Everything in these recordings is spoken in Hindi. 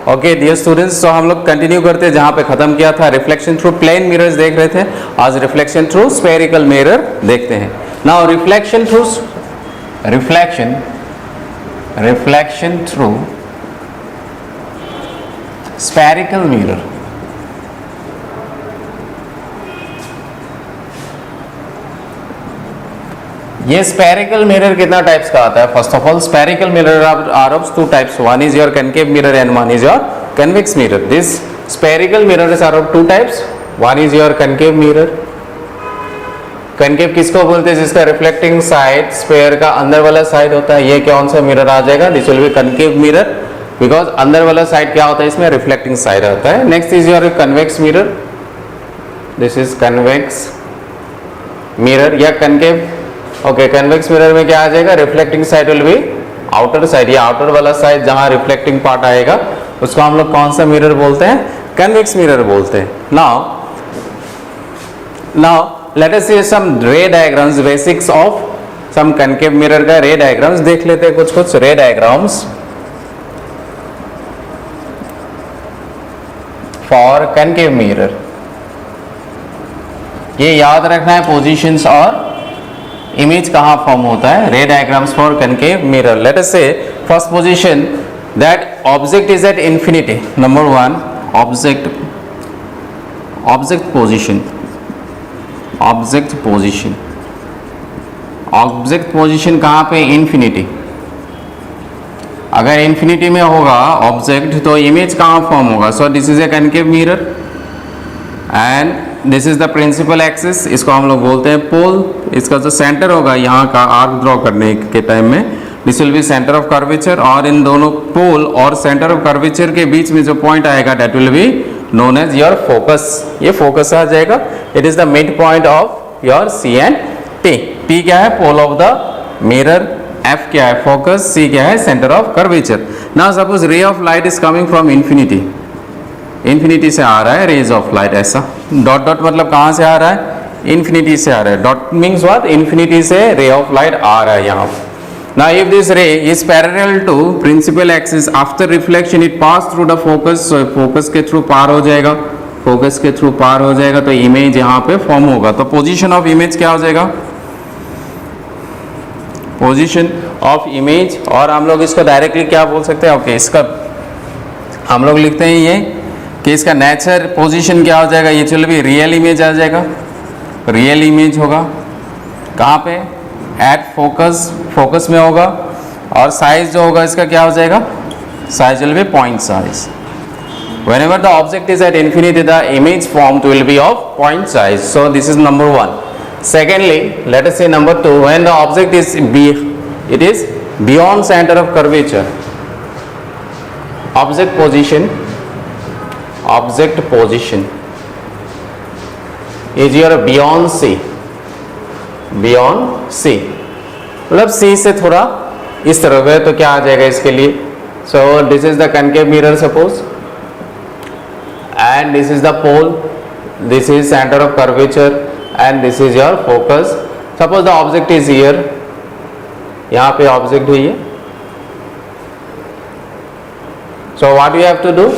ओके डियर स्टूडेंट्स, तो हम लोग कंटिन्यू करते हैं जहां पे खत्म किया था। रिफ्लेक्शन थ्रू प्लेन मिरर्स देख रहे थे, आज रिफ्लेक्शन थ्रू स्फेरिकल मिरर देखते हैं। Now reflection through spherical mirror. ये स्फेरिकल मिरर कितना टाइप्स का आता है? First of all spherical mirror are of two types, one is your concave mirror and one is your convex mirror. This spherical mirrors are of two types, one is your concave mirror. Concave किसको बोलते हैं? जिसका रिफ्लेक्टिंग साइड स्फेयर का अंदर वाला साइड होता है। ये कौन सा मिरर आ जाएगा? This will B concave mirror, because अंदर वाला साइड क्या होता है? इसमें रिफ्लेक्टिंग साइड होता है। Next is your convex mirror, this is convex mirror या कनकेव। ओके, कन्वेक्स मिरर में क्या आ जाएगा? Reflecting side will be outer side, या आउटर वाला साइड जहां रिफ्लेक्टिंग पार्ट आएगा उसको हम लोग कौन सा मिरर बोलते हैं? कन्वेक्स मिरर बोलते हैं। Now let us see some ray diagrams, basics of some concave mirror का रे डायग्राम्स देख लेते हैं। कुछ रे डायग्राम्स फॉर कनकेव मिरर। ये याद रखना है पोजीशंस और इमेज कहाँ फॉर्म होता है। Ray diagrams for concave mirror. Let us say first position that object is at infinity. Number one, object position कहाँ पे? इंफिनिटी। अगर इंफिनिटी में होगा ऑब्जेक्ट तो इमेज कहाँ फॉर्म होगा? So this is a concave mirror and this is the principal axis, इसको हम लोग बोलते हैं पोल। इसका जो सेंटर होगा यहाँ का आर्क ड्रॉ करने के टाइम में, this will B centre of curvature, और इन दोनों पोल और सेंटर ऑफ कर्वेचर के बीच में जो पॉइंट आएगा that will be known as your focus. ये फोकस आ जाएगा। It is the mid point of your C and T. T क्या है? Pole of the mirror. F क्या है? फोकस। सी क्या है? Centre of curvature. Now suppose ray of light is coming from infinity, infinity से आ रहा है रेज ऑफ लाइट। ऐसा डॉट डॉट मतलब कहाँ से आ रहा है? इंफिनिटी से आ रहा है। Dot means what? इंफिनिटी से रे ऑफ लाइट आ रहा है यहाँ। Now if this ray is parallel to principal axis, after reflection it pass through the focus, so focus के थ्रू पार हो जाएगा। फोकस के थ्रू पार हो जाएगा तो इमेज यहाँ पे फॉर्म होगा। तो पोजीशन ऑफ इमेज क्या हो जाएगा? पोजीशन ऑफ इमेज, और हम लोग इसको डायरेक्टली क्या बोल सकते हैं? ओके, इसका हम लोग लिखते हैं ये कि इसका नेचर पोजीशन क्या हो जाएगा? ये चलो भी रियल इमेज आ जाएगा। रियल इमेज होगा कहाँ पे? एट फोकस, फोकस में होगा। और साइज जो होगा इसका क्या हो जाएगा? Size will be point size. Whenever the object is at infinity, the image formed will be of point size. So this is number one. Secondly, let us say number two, when the object is it is beyond center of curvature. Object position is your beyond C. Beyond C. मतलब C से थोड़ा इस तरफ है तो क्या आ जाएगा इसके लिए? So this is the concave mirror suppose, and this is the pole, this is center of curvature, and this is your focus. Suppose the object is here, यहाँ पे object है ये. So what you have to do?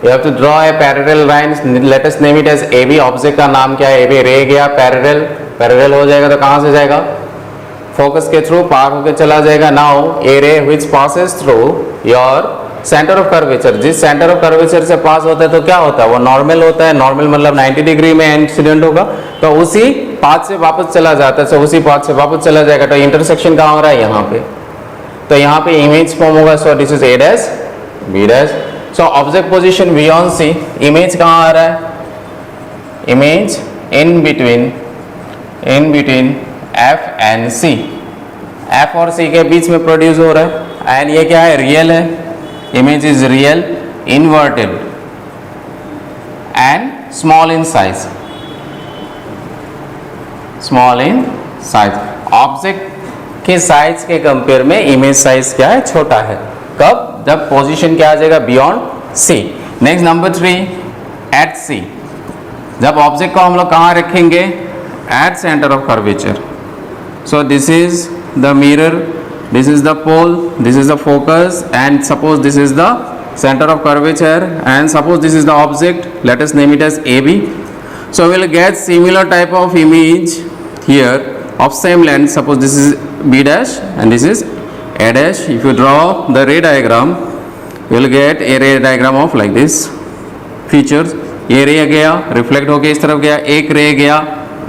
You have to draw a parallel line. Let us name it as AB. Object का नाम क्या है? AB. रे गया पैरेलल हो जाएगा तो कहाँ से जाएगा? फोकस के थ्रू पार होकर चला जाएगा। नाउ ए रे विच passes through your centre of curvature, जिस सेंटर ऑफ कर्वेचर से पास होता है तो क्या होता है? वो नॉर्मल होता है। नॉर्मल मतलब 90 डिग्री में इंसिडेंट होगा तो उसी पाथ से वापस चला जाता है। तो उसी पाथ से वापस चला जाएगा तो इंटरसेक्शन कहाँ हो रहा है? यहाँ पे। तो यहाँ पे इमेज फॉर्म होगा। So this is A dash B dash. So object position beyond C, image कहाँ आ रहा है? Image in between F and C, F और सी के बीच में प्रोड्यूस हो रहा है। एंड ये क्या है? रियल है। Image is real, inverted and small in size. Object के साइज के कंपेयर में इमेज साइज क्या है? छोटा है। कब? जब पोजीशन क्या आ जाएगा? Beyond C. Next number three, at C. जब ऑब्जेक्ट को हम लोग कहाँ रखेंगे? At centre of curvature. So this is the mirror, this is the pole, this is the focus, and suppose this is the center of curvature, and suppose this is the object, let us name it as AB. So we will get similar type of image here of same length. Suppose this is B dash and this is A dash. If you draw the ray diagram, you will get a ray diagram of like this features. ये रे गया रिफ्लेक्ट होके इस तरफ गया, एक रे गया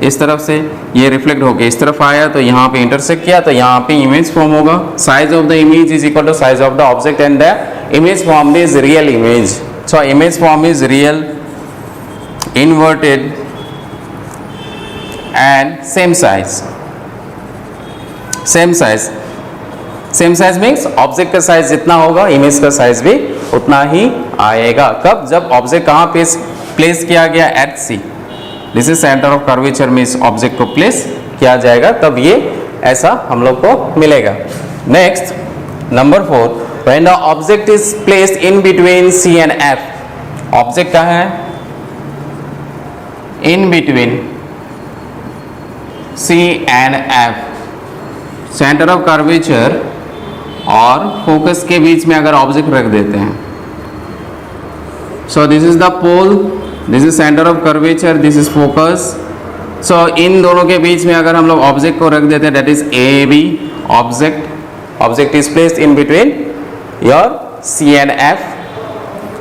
इस तरफ से, ये रिफ्लेक्ट होके इस तरफ आया, तो यहाँ पे इंटरसेक्ट किया, तो यहाँ पे इमेज फॉर्म होगा. Size of the image is equal to size of the object and the image form is real image. So image form is real, inverted and same size. Same size means object का साइज जितना होगा इमेज का साइज भी उतना ही आएगा. कब? जब ऑब्जेक्ट कहाँ पे प्लेस किया गया, at C. This is centre of curvature में इस ऑब्जेक्ट को प्लेस किया जाएगा, तब ये ऐसा हम लोग को मिलेगा. Next number 4, when the object is placed in between C and F. Object कहाँ है? In between C and F, centre of curvature और फोकस के बीच में अगर ऑब्जेक्ट रख देते हैं. So this is the pole, this is centre of curvature, this is focus. So in दोनों के बीच में अगर हम लोग ऑब्जेक्ट को रख देते हैं, that is A B object is placed in between your C and F.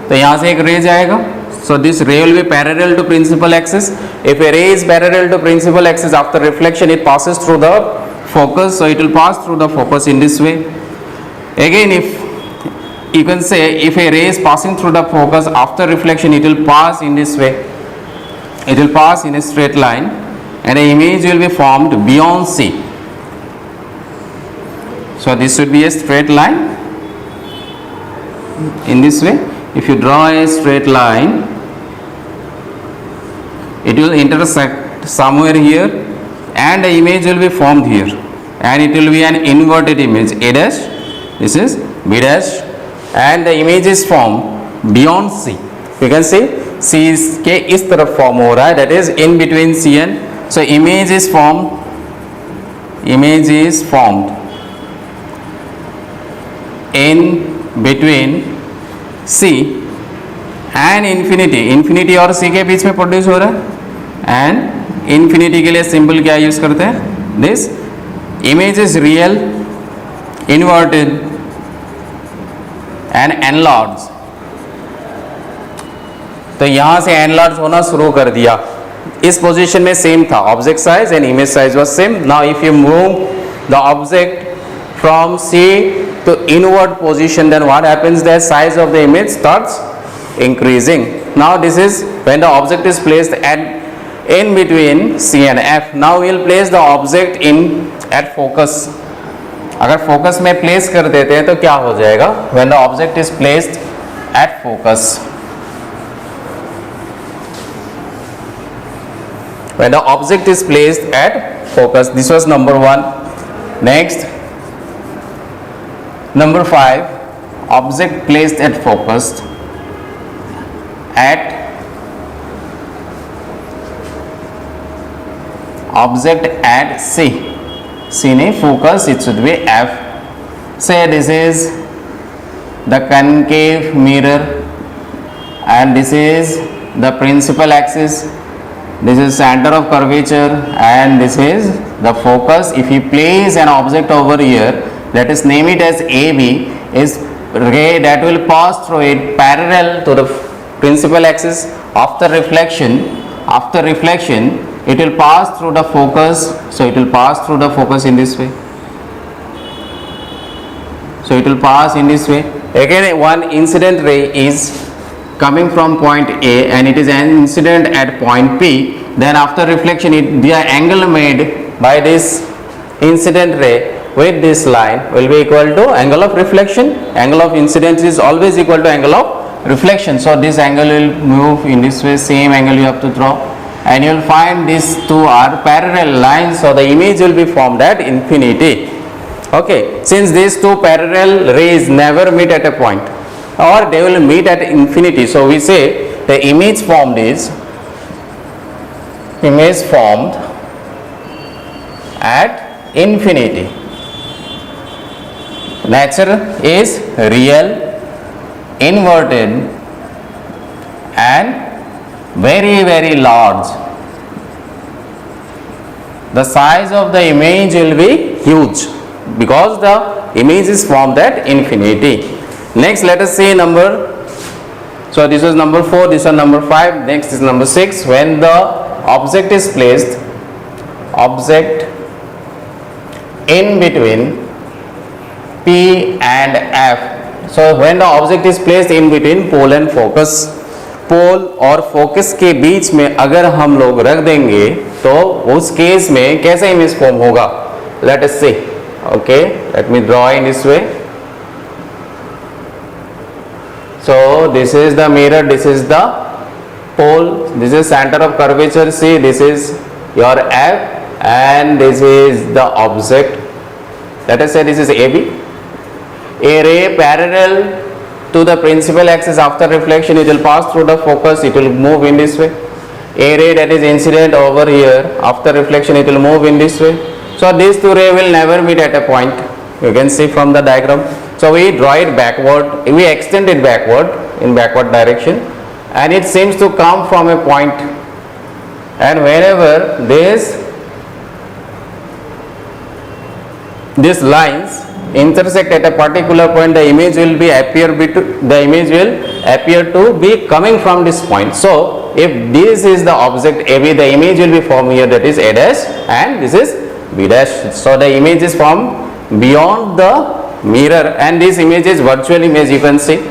तो यहाँ से एक रे जाएगा. So this ray will be parallel to principal axis. If a ray is parallel to principal axis, after reflection it passes through the focus, so it will pass through the focus in this way. Again, if you can say if a ray is passing through the focus after reflection, it will pass in this way. It will pass in a straight line and an image will be formed beyond C. So this should be a straight line in this way. If you draw a straight line, it will intersect somewhere here and the image will be formed here, and it will be an inverted image, A dash, this is B dash, and the image is formed beyond C. You can see C के इस तरफ form हो रहा है, that is in between C and, so image is formed in between C and infinity और C के बीच में प्रोड्यूस हो रहा है. एंड इन्फिनिटी के लिए सिंबल क्या यूज करते हैं? This image is real, inverted and enlarge. तो यहां से एनलार्ज होना शुरू कर दिया. इस पोजीशन में सेम था, object size and image size was same. Now if you move the object from C to inward position, then what happens? The size of the image starts increasing. Now this is when the object is placed in between C and F. Now we will place the object at focus. अगर focus में place कर देते हैं तो क्या हो जाएगा? When the object is placed at focus. When the object is placed at focus. This was number 1. Next, number 5, object placed at focus at C. C ne focus, it should be F. Say this is the concave mirror and this is the principal axis. This is center of curvature and this is the focus. If you place an object over here, let us name it as AB, is ray that will pass through it parallel to the principal axis. After reflection it will pass through the focus, so it will pass through the focus in this way. So it will pass in this way. Again, one incident ray is coming from point A and it is an incident at point P. Then after reflection, the angle made by this incident ray with this line will be equal to angle of reflection. Angle of incidence is always equal to angle of reflection. So this angle will move in this way, same angle you have to draw, and you will find these two are parallel lines, so the image will be formed at infinity. Okay, since these two parallel rays never meet at a point or they will meet at infinity, so we say the image formed at infinity. Nature is real, inverted and very very large, the size of the image will be huge because the image is formed at infinity. Next let us see number, so this is number 4, this is number 5, next is number 6. When the object is placed, object in between P and F, so when the object is placed in between pole and focus, पोल और फोकस के बीच में अगर हम लोग रख देंगे तो उस केस में कैसा इमेज फॉर्म होगा, let us see. Okay, let me draw in this way. So this is the mirror, this is the pole, this is centre of curvature, C this is your F and this is the object. Let us say this is AB. A ray parallel to the principal axis, after reflection it will pass through the focus, it will move in this way. A ray that is incident over here, after reflection it will move in this way. So these two rays will never meet at a point, you can see from the diagram. So we draw it backward, we extend it backward in backward direction, and it seems to come from a point, and wherever these lines intersect at a particular point, the image will appear to be coming from this point. So if this is the object AB, the image will be formed here, that is A dash, and this is B dash. So the image is formed beyond the mirror, and this image is virtual image, you can see.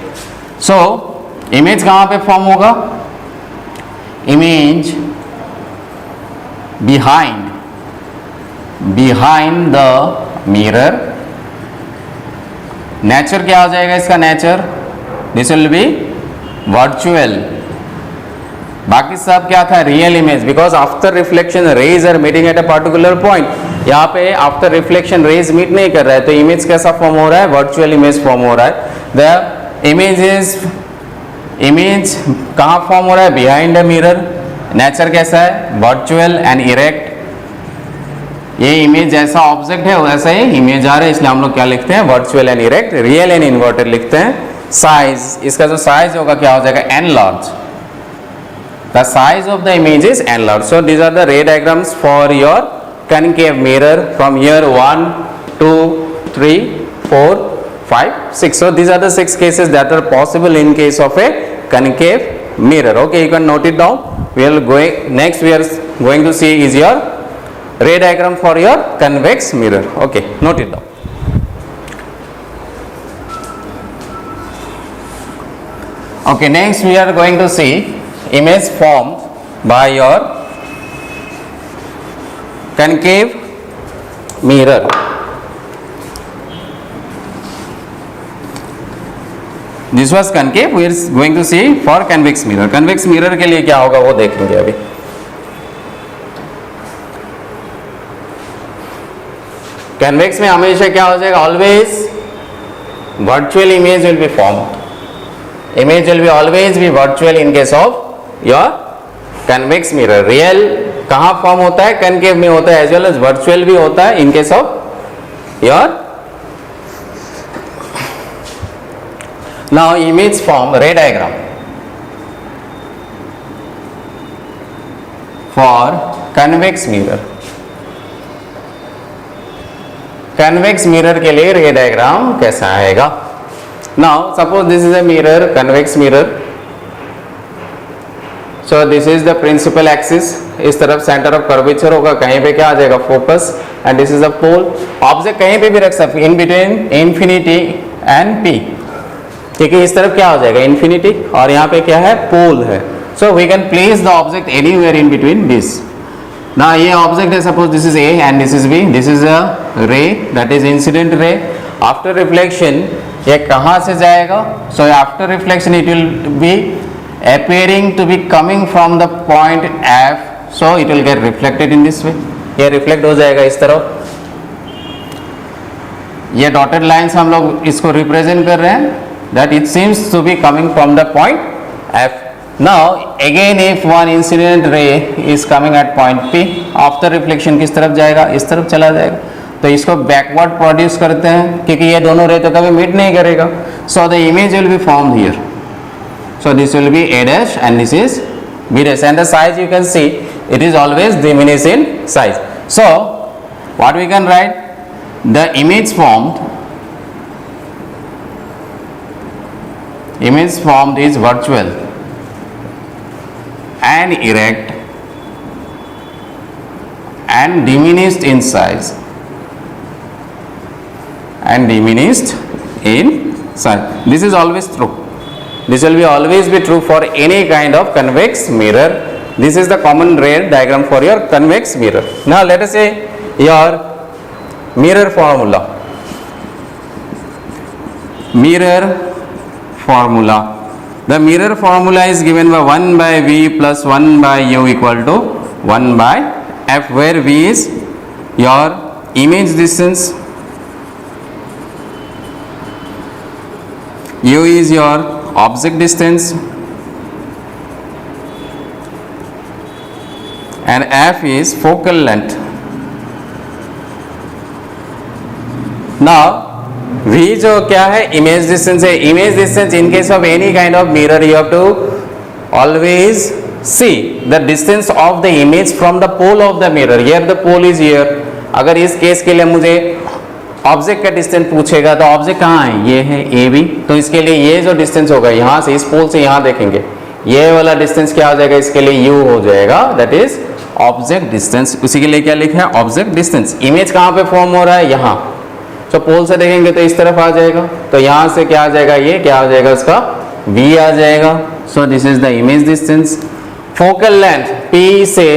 So image कहाँ पे form होगा, image behind the mirror. Nature क्या हो जाएगा इसका, nature this will be virtual. बाकी सब क्या था, real image, because after reflection rays are meeting at a particular point. यहाँ पे आफ्टर रिफ्लेक्शन रेज मीट नहीं कर रहा है, तो इमेज कैसा फॉर्म हो रहा है, वर्चुअल इमेज फॉर्म हो रहा है. द इमेज कहाँ फॉर्म हो रहा है, बिहाइंड द मिरर. नेचर कैसा है, वर्चुअल एंड इरेक्ट. ये इमेज जैसा ऑब्जेक्ट है वैसा ही इमेज आ रहा है, इसलिए हम लोग क्या लिखते हैं, virtual and erect. Real and inverted लिखते हैं. साइज, इसका जो साइज होगा क्या हो जाएगा, enlarge. The size of the image is enlarge. So these are the ray diagrams for your concave mirror from here 1 2 3 4 5 6. So these are the 6 cases that are possible in case of a concave mirror. Okay, you can note it down. We are going to see is your ray diagram for your convex mirror. Okay, note it down. Okay, next we are going to see image formed by your concave mirror. This was concave, we are going to see for convex mirror. convex mirror के लिए क्या होगा वो देखेंगे अभी. कन्वेक्स में हमेशा क्या हो जाएगा, always virtual image will B form. Image will be always be virtual in case of your convex mirror. Real कहाँ फॉर्म होता है, कनकेव में होता है, एज वेल एज वर्चुअल भी होता है in case of your. Now image form ray diagram for convex mirror. Convex mirror के लिए रे डायग्राम कैसा आएगा. Now suppose this is a mirror, convex mirror. So this is the principal axis, इस तरफ सेंटर ऑफ कर्वेचर होगा, कहीं पे क्या आ जाएगा, focus, and this is a pole. Object कहीं पे भी रख सकते, in between infinity and P. ठीक है, इस तरफ क्या हो जाएगा, इन्फिनिटी, और यहाँ पे क्या है, पोल है. So we can place the object anywhere in between this. ना ये ऑब्जेक्ट है, suppose this is A and this is B. This is a ray that is incident ray. After reflection ये कहाँ से जाएगा, सो after reflection it will be appearing to be coming from the point F, so it will get reflected in this way. ये रिफ्लेक्ट हो जाएगा इस तरफ. ये डॉटेड लाइन्स हम लोग इसको रिप्रेजेंट कर रहे हैं, that it seems to be coming from the point F. Now again if one incident ray is coming at point P, after reflection किस तरफ जाएगा, इस तरफ चला जाएगा. तो इसको बैकवर्ड प्रोड्यूस करते हैं क्योंकि ये दोनों रे तो कभी मीट नहीं करेगा. So the image will be formed here. So this will be A dash and this is B dash and the size you can see it is always diminish in size. So what we can write, the image formed is virtual and erect and diminished in size This is always true. This will be always be true for any kind of convex mirror. This is the common ray diagram for your convex mirror. Now let us say your mirror formula. The mirror formula is given by 1 by V plus 1 by U equal to 1 by F, where V is your image distance, U is your object distance, and F is focal length. Now V जो क्या है, image distance है. Image distance in case of any kind of mirror you have to always see the distance of the image from the pole of the mirror. Here the pole is here. अगर इस केस के लिए मुझे ऑब्जेक्ट का डिस्टेंस पूछेगा तो ऑब्जेक्ट कहाँ है, ये है ए बी. तो इसके लिए ये जो डिस्टेंस होगा यहाँ से, इस पोल से यहाँ देखेंगे, ये वाला डिस्टेंस क्या हो जाएगा, इसके लिए यू हो जाएगा, दैट इज ऑब्जेक्ट डिस्टेंस. उसी के लिए क्या लिखा है, ऑब्जेक्ट डिस्टेंस. इमेज कहाँ पे फॉर्म हो रहा है, यहाँ. तो पोल से देखेंगे तो इस तरफ आ जाएगा, तो यहाँ से क्या आ जाएगा, ये क्या आ जाएगा, इसका v आ जाएगा. So this is the image distance. Focal length P से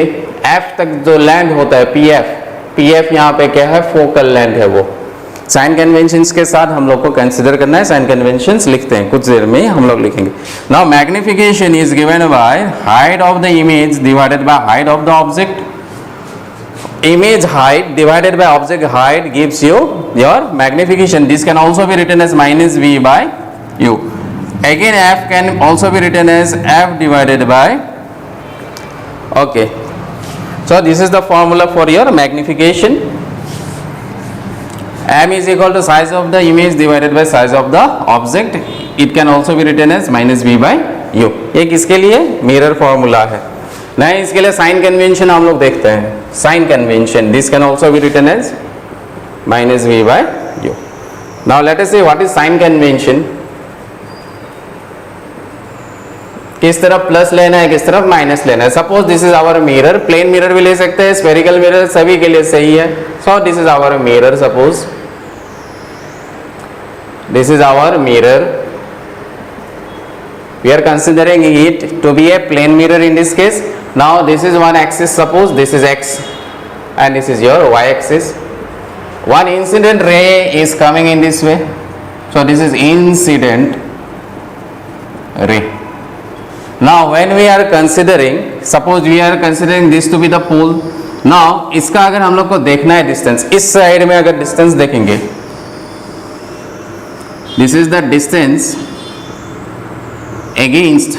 F तक जो लेंथ होता है PF यहाँ पे क्या है, फोकल लेंथ है. वो साइन कन्वेंशंस के साथ हम लोग को कंसीडर करना है. साइन कन्वेंशंस लिखते हैं, कुछ देर में हम लोग लिखेंगे. Now magnification is given bye height of the image divided by height of the object. Image height divided by object height gives you your magnification. This can also be written as minus V by U. Again F can also be written as F divided by, okay. So this is the formula for your magnification. M is equal to size of the image divided by size of the object. It can also be written as minus V by U. ये किसके लिए, मिरर फॉर्मूला है. नहीं, इसके लिए साइन कन्वेंशन हम लोग देखते हैं. Sign convention, this can also be written as minus v by u. Now let us see what is sign convention. किस तरफ प्लस लेना है, किस तरफ माइनस लेना है. Suppose this is our mirror. Plane mirror भी ले सकते हैं, स्फेरिकल मिरर सभी के लिए सही है. So this is our mirror. Suppose this is our mirror. We are considering it to be a plane mirror in this case. Now this is one axis, suppose this is x and this is your y axis. One incident ray is coming in this way, so this is incident ray. Now when we are considering, suppose we are considering this to be the pole. Now इसका अगर हम लोग को देखना है डिस्टेंस, इस साइड में अगर डिस्टेंस देखेंगे, this is the distance against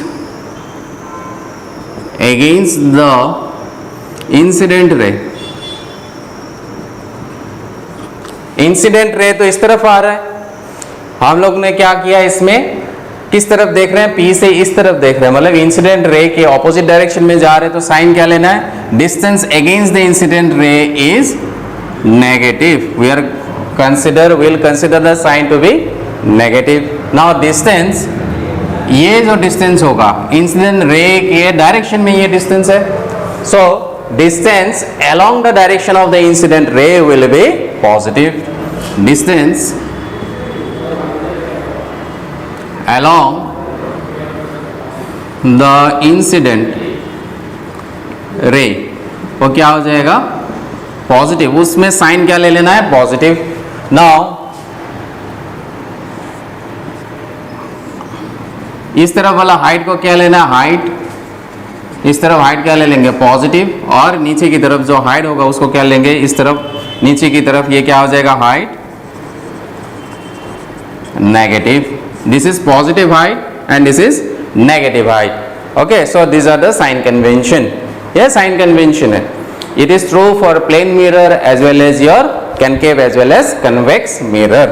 the incident ray. Incident ray तो इस तरफ आ रहा है. हम लोग ने क्या किया, इसमें किस तरफ देख रहे हैं, P से इस तरफ देख रहे हैं, मतलब इंसिडेंट रे के ऑपोजिट डायरेक्शन में जा रहे हैं. तो साइन क्या लेना है, distance against the incident ray is negative. Will consider the sign to be negative. Now distance, ये जो डिस्टेंस होगा इंसिडेंट रे के डायरेक्शन में, ये डिस्टेंस है. So distance along the direction of the incident रे will be positive. Distance along the incident रे वो क्या हो जाएगा, पॉजिटिव. उसमें साइन क्या ले लेना है, पॉजिटिव. नाउ इस तरफ वाला हाइट को क्या लेना है, हाइट. इस तरफ हाइट क्या ले लेंगे, पॉजिटिव. और नीचे की तरफ जो हाइट होगा उसको क्या लेंगे, इस तरफ नीचे की तरफ, ये क्या हो जाएगा, height negative. This is positive height and this is negative height. Okay, so this are the sign convention. ये साइन कन्वेंशन है. It is true for plane mirror as well as your concave as well as convex mirror.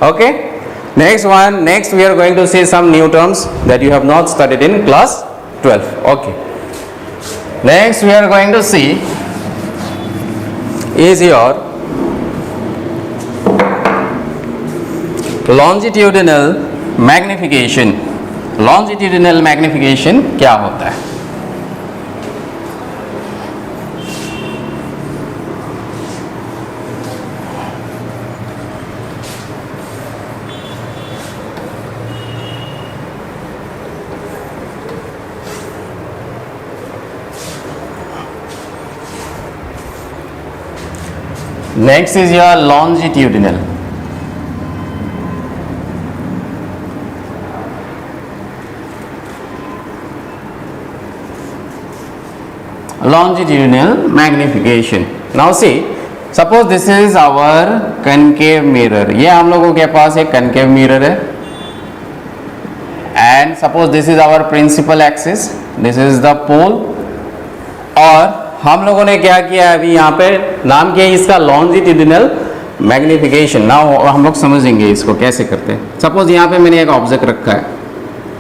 Okay, next one, next we are going to see some new terms that you have not studied in class 12. Okay, next we are going to see is your longitudinal magnification. longitudinal magnification क्या होता है? Next is your longitudinal. Longitudinal magnification. Now see, suppose this is our concave mirror. ये हम लोगों के पास एक concave mirror है. And suppose this is our principal axis. This is the pole. और हम लोगों ने क्या किया अभी यहाँ पे नाम किया इसका लॉन्जिट्यूडिनल मैग्निफिकेशन. ना हम लोग समझेंगे इसको कैसे करते हैं. सपोज यहाँ पे मैंने एक ऑब्जेक्ट रखा है.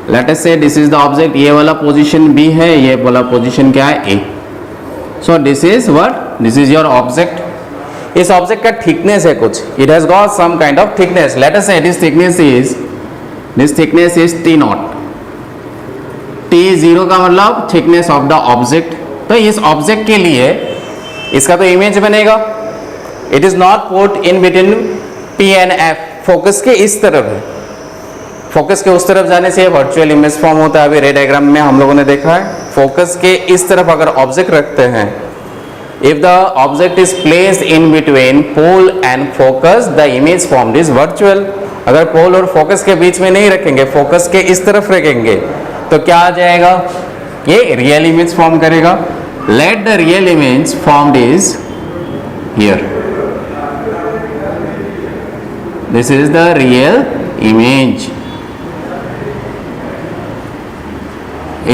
Let us say this is the object. ये वाला पोजीशन बी है, ये वाला पोजीशन क्या है A. So this is what, this is your object. इस ऑब्जेक्ट का थिकनेस है कुछ. It has got some kind of thickness. Let us say this thickness is T naught. T zero का मतलब थिकनेस ऑफ द ऑब्जेक्ट. तो इस ऑब्जेक्ट के लिए इसका तो इमेज बनेगा. It is not put in between P and F. Focus के इस तरफ है. फोकस के उस तरफ जाने से वर्चुअल इमेज फॉर्म होता है. अभी रे डायग्राम में हम लोगों ने देखा है. फोकस के इस तरफ अगर ऑब्जेक्ट रखते हैं, if the object is placed in between pole and focus, the image formed is virtual. अगर पोल और फोकस के बीच में नहीं रखेंगे, फोकस के इस तरफ रखेंगे, तो क्या आ जाएगा? ये रियल इमेज फॉर्म करेगा. Let the real image formed is here. This is the real image.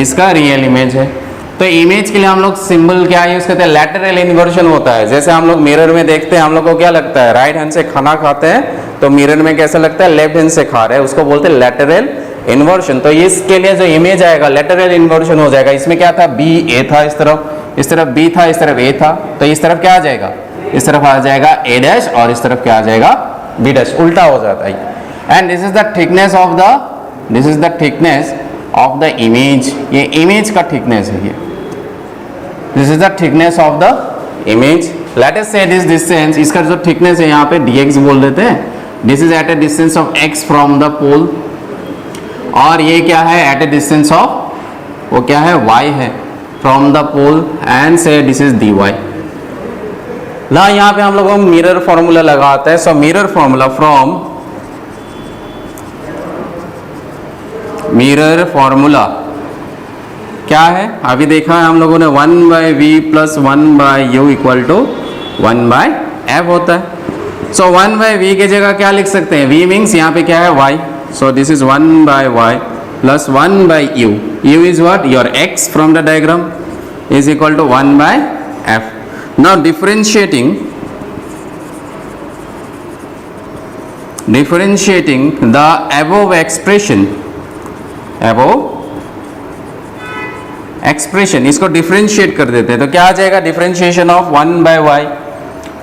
इसका रियल इमेज है. तो इमेज के लिए हम लोग सिंबल क्या यूज करते हैं? लैटरल इन्वर्जन होता है. जैसे हम लोग मिरर में देखते हैं, हम लोग को क्या लगता है? राइट हैंड से खाना खाते हैं तो मिरर में कैसा लगता है? लेफ्ट हैंड से खा रहे हैं. उसको बोलते हैं लैटरल इन्वर्जन. तो इसके लिए जो इमेज आएगा लेटरल इन्वर्जन हो जाएगा. इसमें क्या था? बी ए था, इस तरफ बी था, इस तरफ ए था. तो इस तरफ क्या आ जाएगा? इस तरफ आ जाएगा ए डैश और इस तरफ क्या आ जाएगा? B dash. उल्टा हो जाता है. And this is the thickness of the image. ये इमेज का थिकनेस है. ये this is the thickness of the image. Let us say this distance, इसका जो थिकनेस है यहाँ पे dx बोल देते हैं. This is at a distance of x from the pole. और ये क्या है? एट ए डिस्टेंस ऑफ, वो क्या है? y है फ्रॉम द पोल. एंड से दिस इज dy. ना यहाँ पे हम लोग मिरर फॉर्मूला लगाते हैं. So mirror formula from mirror formula क्या है? अभी देखा है हम लोगों ने 1/v plus 1/u equal to 1/f होता है. सो 1/v की जगह क्या लिख सकते हैं? v मीन्स यहाँ पे क्या है? y. So this is 1/y plus 1/u. u is what? Your x from the diagram is equal to 1/f. Now differentiating the above expression, इसको डिफरेंशिएट कर देते हैं. तो क्या आ जाएगा? Differentiation of 1/y.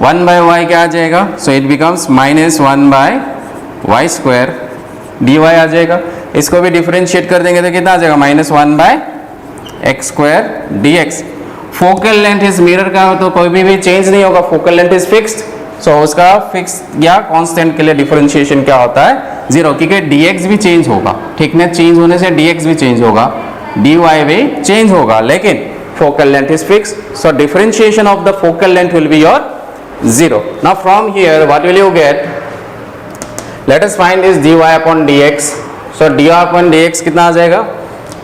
1/y क्या आ जाएगा? So it becomes minus 1/y square dy आ जाएगा. इसको भी डिफरेंशिएट कर देंगे तो कितना आ जाएगा? Minus 1/x square dx. Focal length इस मिरर का तो कोई भी चेंज नहीं होगा. Focal length is fixed. So उसका फिक्स या कांस्टेंट के लिए डिफरेंशिएशन क्या होता है? 0. क्योंकि dx भी चेंज होगा. थिकनेस चेंज होने से dx भी चेंज होगा, dy भी चेंज होगा, लेकिन focal length is fixed. So differentiation of the focal length will be your 0. Now from here what will you get? Let us find this dy upon dx. So dy upon dx कितना आ जाएगा?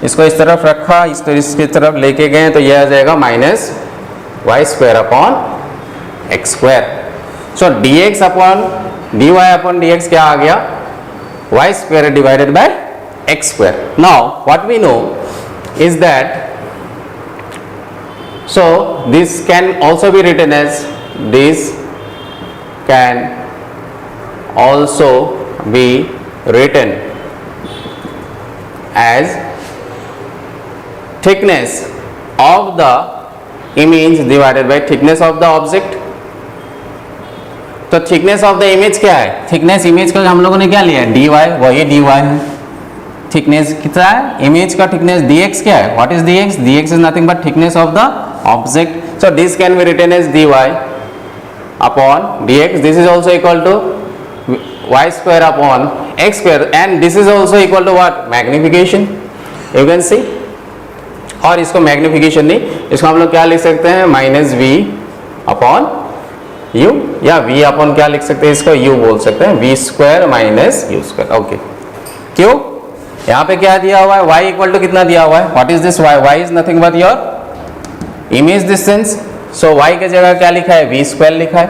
इसको इस तरफ रखा, इसकी तरफ लेके गए तो यह आ जाएगा minus Y square upon X square. So dx upon dy upon dx क्या आ गया? y square divided by x square. Now what we know is that, so this can also be written as this can also be written as thickness of the image divided by thickness of the object. तो थिकनेस ऑफ द इमेज क्या है? थिकनेस इमेज का हम लोगों ने क्या लिया है? dy, वही dy है. थिकनेस कितना है? इमेज का थिकनेस dx क्या है? What is dx? dx is nothing but thickness of the object. So this can be written as dy upon dx. This is also equal to y square upon x square, and this is also equal to what? Magnification. You can see. और इसको मैग्निफिकेशन नहीं, इसको हम लोग क्या लिख सकते हैं? माइनस v अपॉन u, या v अपॉन क्या लिख सकते हैं? इसको u बोल सकते हैं, v square minus u square. Okay, क्यों? यहाँ पे क्या दिया हुआ है? y इक्वल टू कितना दिया हुआ है? What is this y? y is nothing but your image distance. So y की जगह क्या लिखा है? v स्क्वायर लिखा है.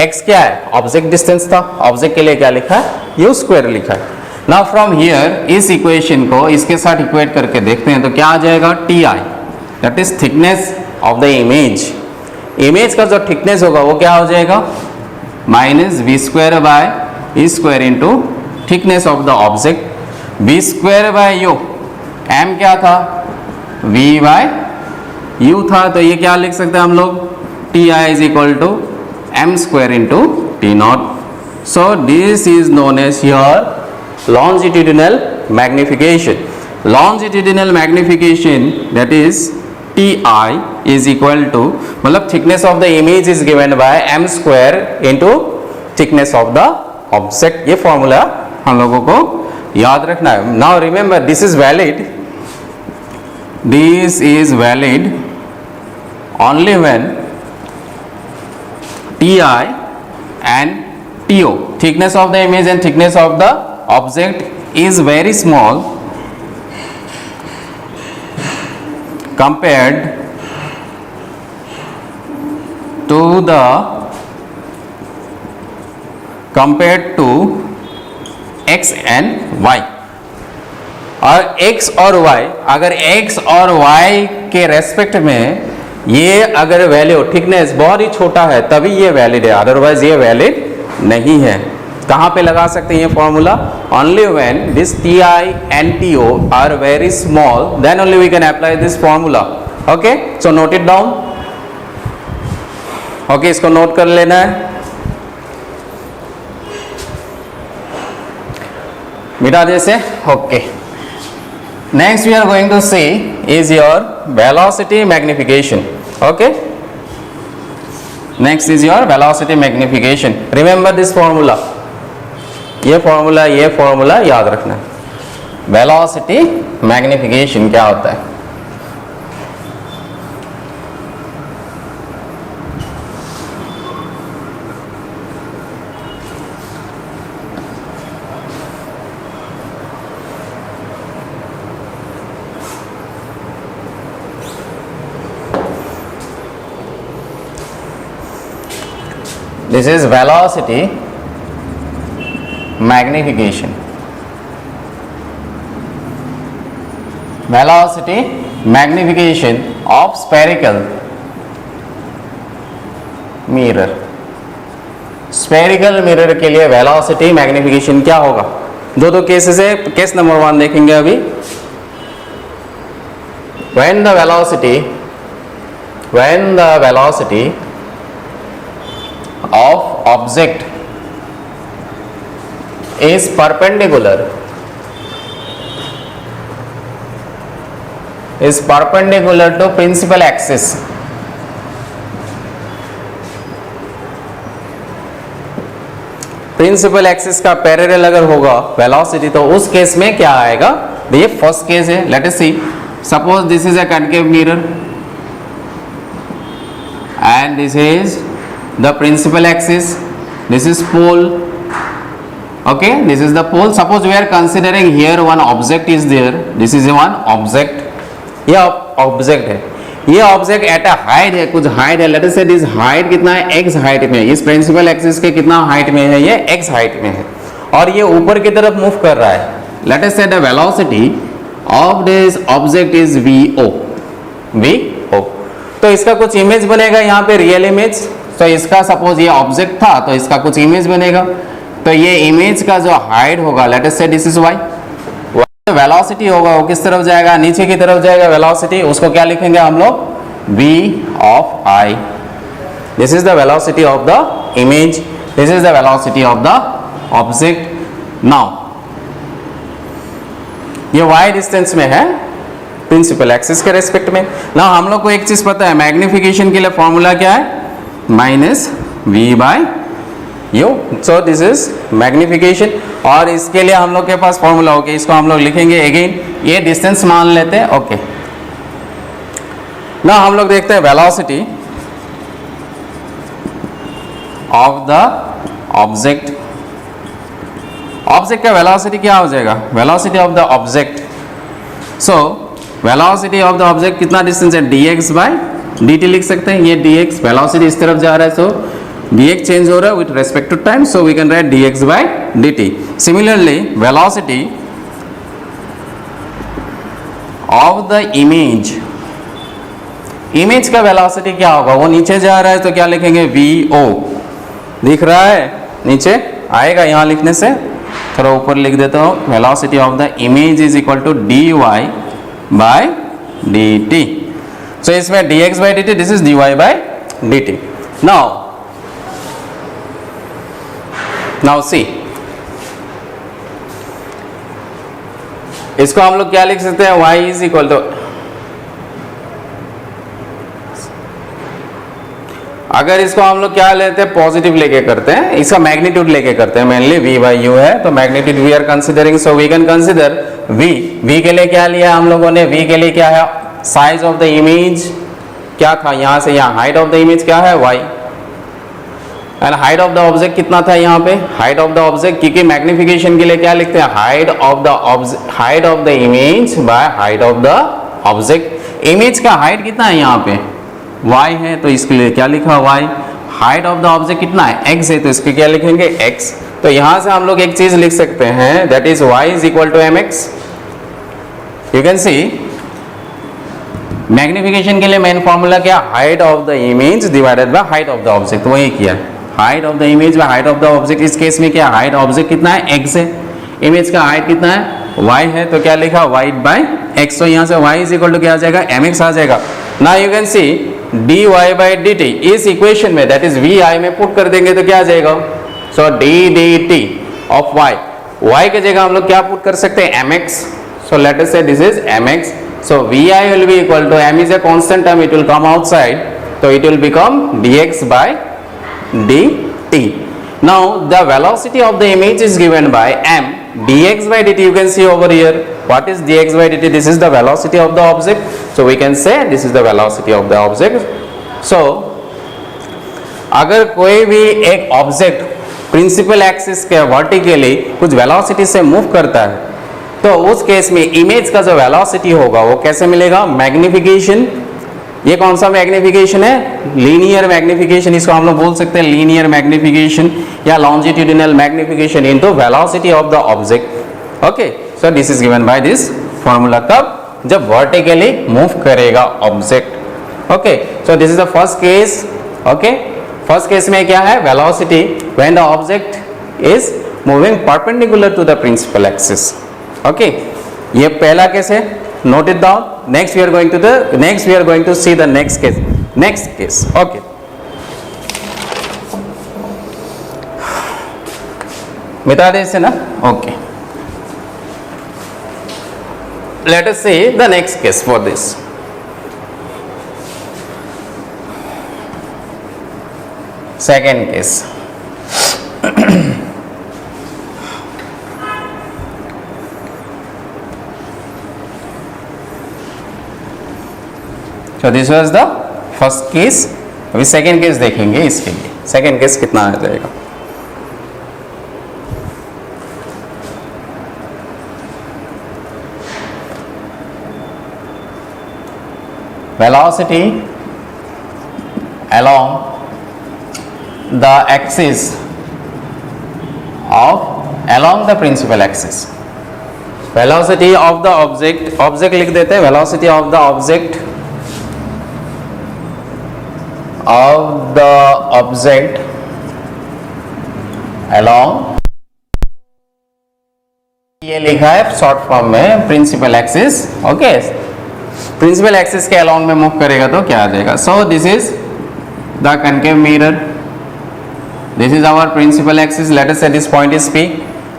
x क्या है? ऑब्जेक्ट डिस्टेंस था. ऑब्जेक्ट के लिए क्या लिखा है? u स्क्वायर लिखा है. नाउ फ्रॉम हियर इस इक्वेशन को इसके साथ इक्वेट करके देखते हैं तो क्या आ जाएगा? ti, that is thickness of the image. Image का जो थिकनेस होगा वो क्या हो जाएगा? Minus v square by e square into thickness of the object. V square by u, m क्या था? वी बाय यू था. तो ये क्या लिख सकते हैं हम लोग? T i is equal to m square into t naught. So this is known as your longitudinal magnification. Longitudinal magnification, that is ti is equal to, मतलब thickness of the image is given by m square into thickness of the object. ये फॉर्मूला हम लोगों को याद रखना है. Now remember, this is valid. This is valid only when ti and to, thickness of the image and thickness of the object is very small compared to x and y. और x और y, अगर x और y के रेस्पेक्ट में ये अगर वैल्यू थिकनेस बहुत ही छोटा है तभी ये वैलिड है, अदरवाइज ये वैलिड नहीं है. कहाँ पे लगा सकते हैं ये formula? Only when this ti and to are very small, then only we can apply this formula. Okay, so note it down. Okay, इसको नोट कर लेना है. मिटा जैसे. Okay, next we are going to see is your velocity magnification. Okay, next is your velocity magnification. Remember this formula. ये फॉर्मूला याद रखना. वेलोसिटी मैग्निफिकेशन क्या होता है? This is velocity magnification. Velocity magnification of spherical mirror. Spherical mirror के लिए velocity magnification क्या होगा? दो केसेस है. केस नंबर 1 देखेंगे अभी. When the velocity of object is perpendicular to principal axis. Principal axis का पैरेलल अगर होगा वेलोसिटी तो उस केस में क्या आएगा? ये फर्स्ट केस है. Let us see. Suppose this is a concave mirror and this is the principal axis, this is pole. Okay, this is the pole. Suppose we are considering here one object is there. This is one object. ये ऑब्जेक्ट है. ये ऑब्जेक्ट एट अ हाइट है, कुछ हाइट है. Let us say this height कितना है? x हाइट में. इस प्रिंसिपल एक्सिस के कितना हाइट में है? ये x हाइट में है और ये ऊपर की तरफ मूव कर रहा है. लेट अस से the velocity of this object is v o. तो इसका कुछ इमेज बनेगा यहाँ पे, रियल इमेज. तो इसका सपोज ये ऑब्जेक्ट था तो इसका कुछ इमेज बनेगा, तो ये इमेज का जो हाइट होगा, let us say this is y, velocity होगा वो किस तरफ जाएगा, नीचे की तरफ जाएगा वेलोसिटी, उसको क्या लिखेंगे हम लोग, v of i. This is the velocity of the image, this is the velocity of the object. Now ये y डिस्टेंस में है प्रिंसिपल एक्सिस के रेस्पेक्ट में. ना हम लोग को एक चीज पता है, मैग्निफिकेशन के लिए फॉर्मूला क्या है, minus v by u. So this is magnification. और इसके लिए हम लोग के पास फॉर्मूला होगा, इसको हम लोग लिखेंगे अगेन, ये डिस्टेंस मान लेते हैं. ओके, ना हम लोग देखते हैं velocity of the object. Object का वेलोसिटी क्या हो जाएगा, velocity of the object. So velocity of the object कितना डिस्टेंस है, dx बाय dt लिख सकते हैं. ये dx वेलोसिटी इस तरफ जा रहा है, सो dx चेंज हो रहा है with respect to time, so we can write dx by dt. Similarly velocity of the image, image का वेलोसिटी क्या होगा, वो नीचे जा रहा है तो क्या लिखेंगे, vo. दिख रहा है नीचे आएगा, यहाँ लिखने से थोड़ा ऊपर लिख देता हूँ, velocity of the image is equal to dy by dt. So इसमें dx by dt, this is dy by dt. Now see, इसको हम लोग क्या लिख सकते हैं, y इज इक्वल टू, अगर इसको हम लोग क्या लेते हैं, पॉजिटिव लेके करते हैं, इसका मैग्नीट्यूड लेके करते हैं, मेनली v बाई यू है तो magnitude we are considering, so we can consider v के लिए क्या लिया हम लोगों ने, v के लिए क्या है, साइज ऑफ द इमेज क्या था, यहां से यहाँ हाइट ऑफ द इमेज क्या है, y, and height of the object कितना था यहाँ पे, हाइट ऑफ द ऑब्जेक्ट, क्योंकि मैग्निफिकेशन के लिए क्या लिखते हैं, height of the image by height of the object. Image का हाइट कितना है यहाँ पे, y है तो इसके लिए क्या लिखा, y. Height of the object कितना है, x है तो इसके क्या लिखेंगे, x. तो यहां से हम लोग एक चीज लिख सकते हैं, that is y is equal to mx. You can see magnification के लिए मेन फॉर्मूला क्या, height of the image divided by height of the object, वही किया, height of the image by height of the object. इस केस में क्या, हाइट ऑब्जेक्ट कितना है, x है, इमेज का हाइट कितना है, y है, तो क्या लिखा, y बाय x. तो यहाँ से y इज इक्वल टू क्या आ जाएगा, mx आ जाएगा. Now you can C dy by dt इस इक्वेशन में, दैट इज vi में पुट कर देंगे तो क्या आ जाएगा, सो d dt ऑफ y के जगह हम लोग क्या पुट कर सकते हैं, mx. So let us say this is mx. So vi will be equal to, m is a constant term, it will come outside, so it will become dx by dt. Now the velocity of the image is given by m, dx by dt. You can see over here, what is dx by dt, this is the velocity of the object, so we can say this is the velocity of the object. So अगर कोई भी एक ऑब्जेक्ट प्रिंसिपल एक्सिस के वर्टिकली कुछ वेलोसिटी से मूव करता है, तो उस केस में इमेज का जो वेलोसिटी होगा वो कैसे मिलेगा, मैग्निफिकेशन. ये कौन सा मैग्निफिकेशन है, लीनियर मैग्निफिकेशन, इसको हम लोग बोल सकते हैं लीनियर मैग्निफिकेशन या longitudinal magnification into velocity of the object. Okay, so this is given by this formula. कब, जब वर्टिकली मूव करेगा object. Okay, so this is the first case. Okay, first case में क्या है, velocity when the object is moving perpendicular to the principal axis. Okay, ये पहला केस है, note it down. Next we are going to see the next case. Okay, मिटा दे इसे ना. Okay, let us see the next case for this. Second case. So this was the first case. अभी सेकेंड केस देखेंगे. इसके लिए सेकेंड केस कितना आ जाएगा, velocity along the axis along the principal axis. velocity of the object लिख देते हैं, velocity of the object of the object along, ये लिखा है शॉर्ट फॉर्म में principal axis. Okay, principal axis के अलोंग में मूव करेगा तो क्या आ जाएगा? So this is the concave mirror, this is our principal axis, let us say this point is P,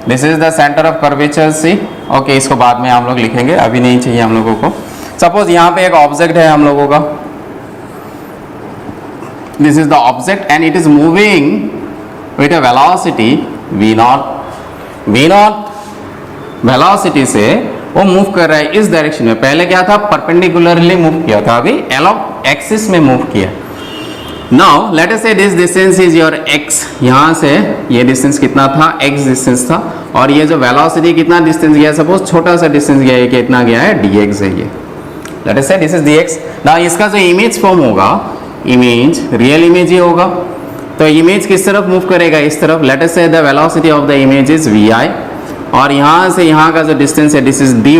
this is the centre of curvature C। Okay, इसको बाद में हम लोग लिखेंगे, अभी नहीं चाहिए हम लोगों को। सपोज यहाँ पे एक ऑब्जेक्ट है हम लोगों का, this is the object and it is moving with a velocity v0 velocity से वो मूव कर रहा है इस डायरेक्शन में। पहले क्या था? परपेंडिकुलरली मूव किया था, अभी अलोंग एक्सिस में मूव किया। Now let us say this distance is your x, यहाँ से ये डिस्टेंस कितना था? x डिस्टेंस था, और ये जो वेलोसिटी कितना डिस्टेंस गया? सपोज छोटा सा डिस्टेंस गया है, कितना गया है? dx है ये। Late us say this is dx। Now इसका जो इमेज फॉर्म होगा, इमेज रियल इमेज ही होगा, तो इमेज किस तरफ मूव करेगा? इस तरफ। लेट अस से the velocity of the image is vi, और यहाँ से यहाँ का जो डिस्टेंस है दिस इज dy,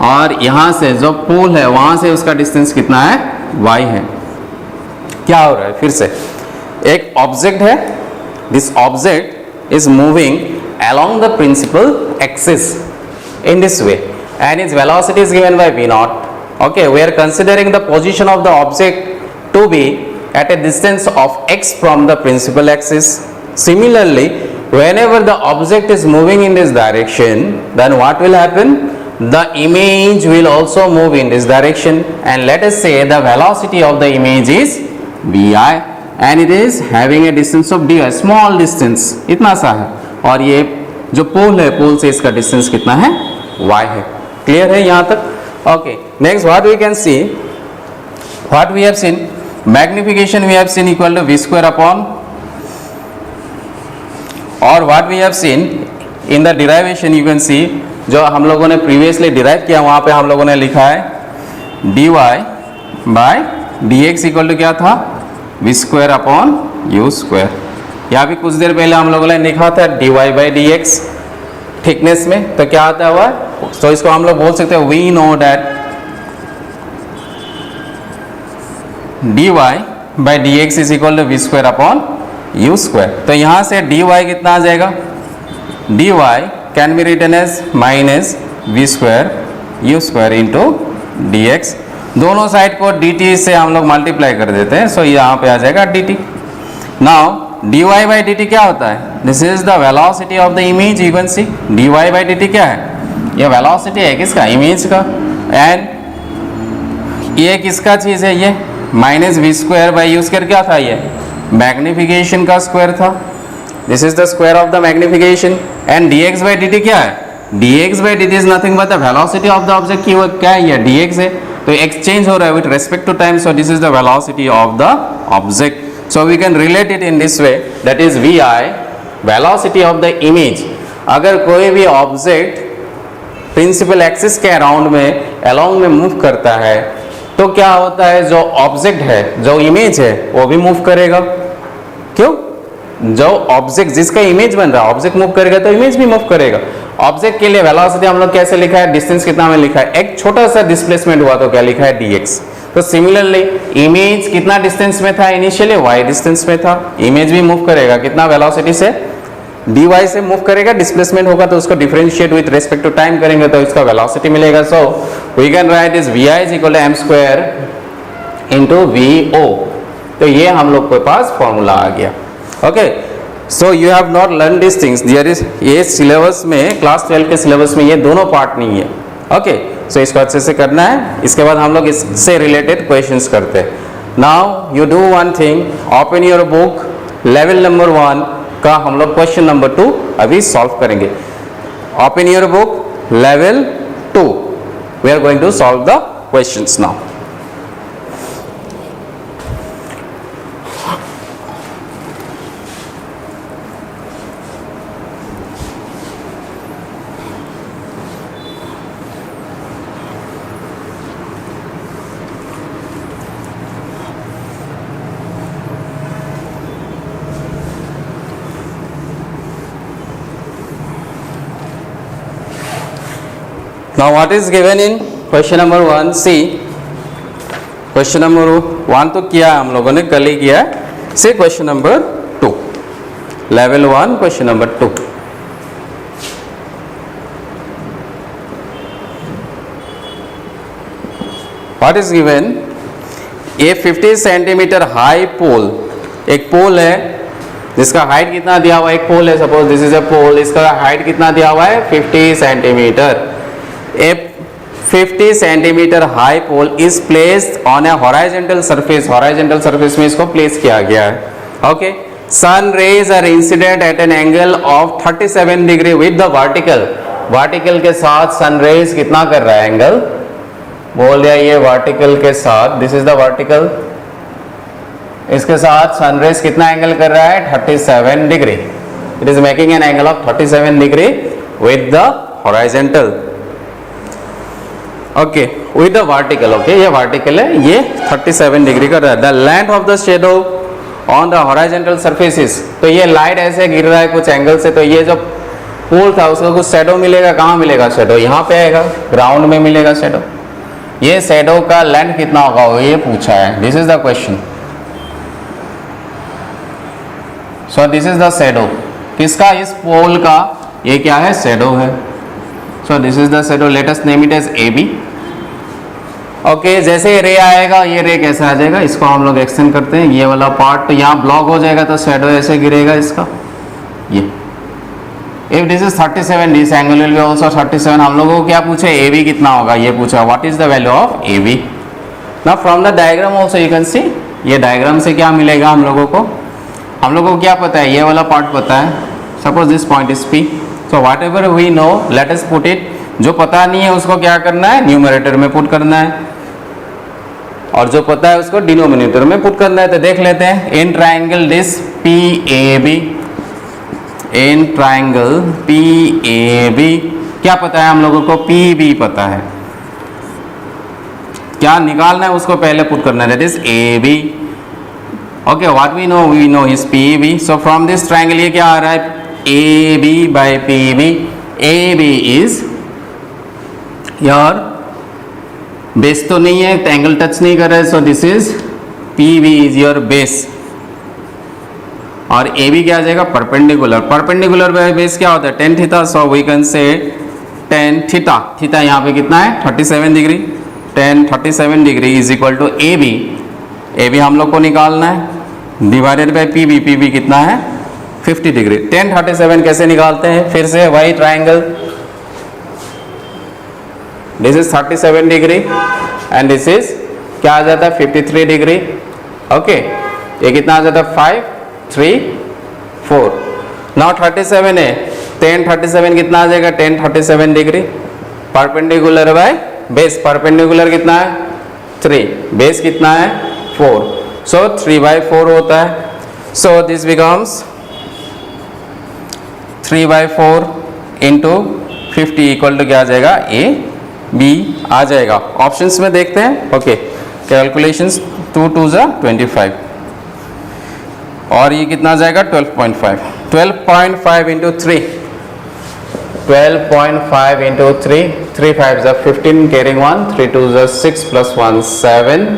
और यहाँ से जो पोल है वहाँ से उसका डिस्टेंस कितना है? y है। क्या हो रहा है? फिर से एक ऑब्जेक्ट है, this object is moving along the principal axis in this way and its velocity is given by v0। Okay, we are considering the position of the object to be at a distance of x from the principal axis. Similarly, whenever the object is moving in this direction, then what will happen? The image will also move in this direction, and let us say the velocity of the image is vi and it is having a distance of dy, small distance, इतना सा है, और ये जो पोल है, पोल से इसका डिस्टेंस कितना है? y है। क्लियर है यहाँ तक? Okay, next what we can see, what we have seen, magnification we have seen equal to v square upon, और what we have seen in the derivation you can see, जो हम लोगों ने previously derive किया वहाँ पे हम लोगों ने लिखा है dy by dx equal to क्या था? v square upon u square। यहाँ भी कुछ देर पहले हम लोगों ने लिखा था dy by dx थिकनेस में, तो क्या आता हुआ? तो इसको हम लोग बोल सकते हैं we know that dy by dx is equal to v square upon u square। तो यहाँ से dy कितना आ जाएगा? dy can be written as minus v square u square into dx। दोनों साइड को dt से हम लोग मल्टीप्लाई कर देते हैं, सो यहाँ पे आ जाएगा dt। Now dy by dt क्या होता है? This is the velocity of the image, you can C dy by dt क्या है? ये वेलोसिटी है किसका? इमेज का। एंड ये किसका चीज़ है? ये minus v square by u square क्या था? ये मैग्निफिकेशन का स्क्वायर था, this is the square of the magnification. And dx by dt क्या है? dx by dt is nothing but the velocity of the object की, वो क्या है? ये dx है, तो एक्सचेंज हो रहा है with respect to time, so this is the velocity of the object. So we can relate it in this way, that is vi velocity of the image. अगर कोई भी ऑब्जेक्ट प्रिंसिपल एक्सिस के अराउंड में अलोंग में मूव करता है तो क्या होता है? जो ऑब्जेक्ट है, जो इमेज है, वो भी मूव करेगा। क्यों? जो ऑब्जेक्ट जिसका इमेज बन रहा है, ऑब्जेक्ट मूव करेगा तो इमेज भी मूव करेगा। ऑब्जेक्ट के लिए वेलोसिटी हम लोग कैसे लिखा है? डिस्टेंस कितना में लिखा है? एक छोटा सा डिस्प्लेसमेंट हुआ तो क्या लिखा है? dx। तो सिमिलरली इमेज कितना डिस्टेंस में था? इनिशियली y डिस्टेंस में था, इमेज भी मूव करेगा कितना वेलोसिटी से? dy से मूव करेगा, डिस्प्लेसमेंट होगा तो उसको differentiate with respect to time करेंगे तो इसका वेलोसिटी मिलेगा। So we can write is vi is equal to m square into vo। तो ये हम लोग के पास फॉर्मूला आ गया। Okay, so you have not learn this things, there is, ये सिलेबस में, क्लास 12 के सिलेबस में ये दोनों पार्ट नहीं है। ओके, सो इसको अच्छे से करना है, इसके बाद हम लोग इससे रिलेटेड क्वेश्चंस करते हैं। Now you do one thing, open your book, level number 1 का हम लोग क्वेश्चन नंबर 2 अभी सॉल्व करेंगे। Open your book, level 2, we are going to solve the questions now. Now what is given in question number 1? See, question number 1 तो किया है हम लोगों ने, कल ही किया है। से question number 2, level 1 question number 2। What is given? A 50 centimetre high pole, एक पोल है जिसका हाइट कितना दिया हुआ है, एक पोल है, suppose this is a pole, इसका हाइट कितना दिया हुआ है 50 centimeter. A 50 centimetre high pole is placed on a horizontal surface, horizontal surface में इसको प्लेस किया गया है। Okay, sun rays are incident at an angle of 37 degree with the vertical, vertical के साथ सन रेज कितना कर रहा है एंगल, बोल दिया ये वर्टिकल के साथ, दिस इज द वर्टिकल, इसके साथ सनराइज कितना एंगल कर रहा है 37 degree. It is making an angle of 37 degree with the horizontal. Okay, with the vertical, okay ये वर्टिकल है, ये 37 डिग्री कर रहा है। The length of the shadow on the horizontal surfaces, तो ये लाइट ऐसे गिर रहा है कुछ एंगल से, तो ये जो पोल था उसको कुछ शेडो मिलेगा, कहाँ मिलेगा शेडो, यहाँ पे आएगा, ग्राउंड में मिलेगा शेडो। ये शेडो का लेंथ कितना होगा वो ये पूछा है, this is the question. So this is the shadow, किसका, इस पोल का, ये क्या है शेडो है। So this is the shadow, let us name it as A B. Okay, जैसे रे आएगा, ये रे कैसे आ जाएगा, इसको हम लोग एक्सटेंड करते हैं, ये वाला पार्ट तो यहाँ ब्लॉक हो जाएगा, तो शेडो ऐसे गिरेगा इसका, ये। If this is 37, this angle will be also 37। हम लोगों को क्या पूछे, ए बी कितना होगा, ये पूछा, what is the value of A B. Now from the diagram also you can see, ये डायग्राम से क्या मिलेगा हम लोगों को, हम लोगों को क्या पता है, ये वाला पार्ट पता है, suppose this point is P, so whatever we know let us put it, जो पता नहीं है उसको क्या करना है, न्यूमरेटर में पुट करना है, और जो पता है उसको डिनोमिनेटर में पुट करना है। तो देख लेते हैं, in triangle this P A B, in triangle P A B क्या पता है हम लोगों को, पी बी पता है, क्या निकालना है उसको पहले पुट करना है, that is A B. Okay, what we know is P B. So from this triangle ये क्या आ रहा है, A B by P B, A B is your base तो नहीं है, एंगल टच नहीं कर रहा है, so this is P B is your base, और ए बी क्या आ जाएगा परपेंडिकुलर, परपेंडिकुलर बेस क्या होता है 10 theta, so we can say 10 theta, theta यहाँ पे कितना है 37 degree, 10 37 degree is equal to A B, A B हम लोग को निकालना है, divided by P B, P B कितना है 50 डिग्री। 10 37 कैसे निकालते हैं, फिर से वही triangle, this is 37 degree and this is क्या आ जाता है 53 डिग्री। ओके, ये कितना आ जाता है 5 3 4। नाउ 37 है, 10 37 कितना आ जाएगा 10 37 degree, perpendicular by base, perpendicular कितना है 3, बेस कितना है 4, सो 3/4 होता है। So this becomes 3/4 into 50 equal to क्या आ जाएगा, ए बी आ जाएगा। ऑप्शंस में देखते हैं। ओके, कैलकुलेशंस 2 2 जा 25, और ये कितना आ जाएगा 12.5, 12.5 इंटू 3, 12.5 इंटू 3, 3 5 जा 15, कैरिंग 1, 3 2 जा 6 प्लस 1 7,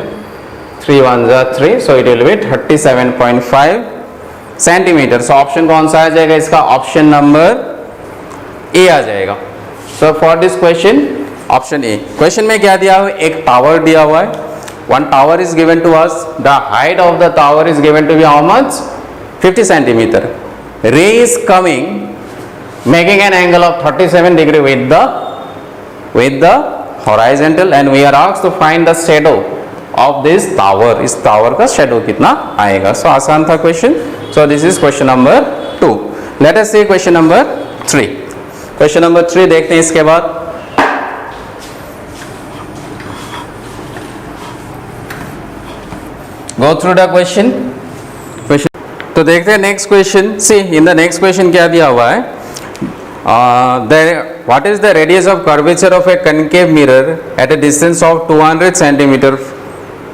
3 1 जा 3, so it will B 37.5 centimetre. So option कौन सा आ जाएगा इसका, ऑप्शन नंबर ए आ जाएगा। So for this question option A. Question में क्या दिया हुआ है, एक टावर दिया हुआ है, one tower is given to us, the height of the tower is given to be how much 50 centimeter, ray is coming making an angle of 37 degree with the horizontal, and we are asked to find the shadow of this tower, इस tower का shadow कितना आएगा। so आसान था question। so this is question number 2। let us see question number 3। question number 3 देखते हैं इसके बाद। Go through the question। तो देखते हैं next question. See in the next question क्या दिया हुआ है, what is the radius of curvature of a concave mirror at a distance of 200 centimeter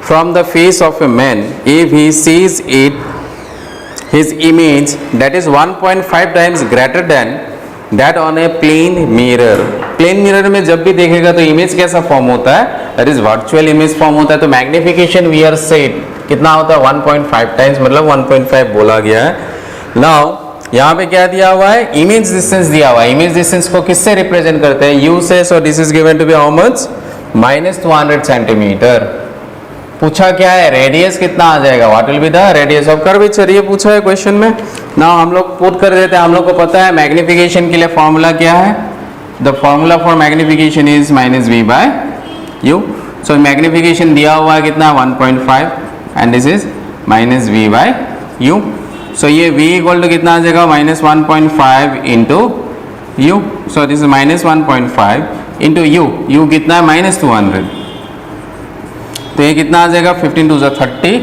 from the face of a man if he sees it his image that is 1.5 times greater than that on a plane mirror. Plane mirror में जब भी देखेगा तो इमेज कैसा फॉर्म होता है that is virtual image form होता है, तो मैग्निफिकेशन वी आर सेड कितना होता है 1.5 टाइम्स, मतलब 1.5 बोला गया है। नाउ यहाँ पे क्या दिया हुआ है, इमेज डिस्टेंस दिया हुआ है। इमेज डिस्टेंस को किससे रिप्रेजेंट करते हैं, यू से। So this is given to be how much, -200 centimeter. पूछा क्या है, रेडियस कितना आ जाएगा, what will be the radius of curvature, ये पूछा है क्वेश्चन में। नाउ हम लोग पुट कर देते हैं, हम लोग को पता है मैग्निफिकेशन के लिए फॉर्मूला क्या है, the formula for magnification is -v/u। So magnification दिया हुआ है कितना 1.5 एंड दिस इज -v/u। सो ये v इक्वल टू कितना आ जाएगा, -1.5 into u। So this is -1.5 into u कितना है -200, तो ये कितना आ जाएगा 15 2 30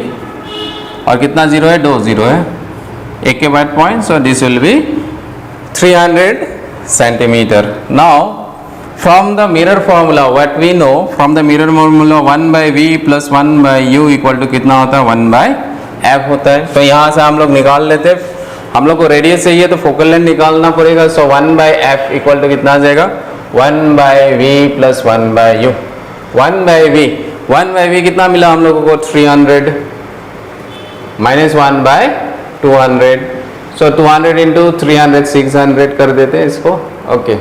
और कितना जीरो है, 2 जीरो है, एक के बाद point. So this will be 300 centimeter. Now from the mirror formula what we know, from the mirror formula 1/v + 1/u equal to कितना होता है 1/f होता है। तो यहाँ से हम लोग निकाल लेते हैं, हम लोग को रेडियस चाहिए तो फोकल लेंथ निकालना पड़ेगा। सो 1/f इक्वल टू कितना आ जाएगा 1/v + 1/u। 1/v कितना मिला हम लोगों को 300 -1/200। सो 200 इंटू 300 600 कर देते हैं इसको। ओके,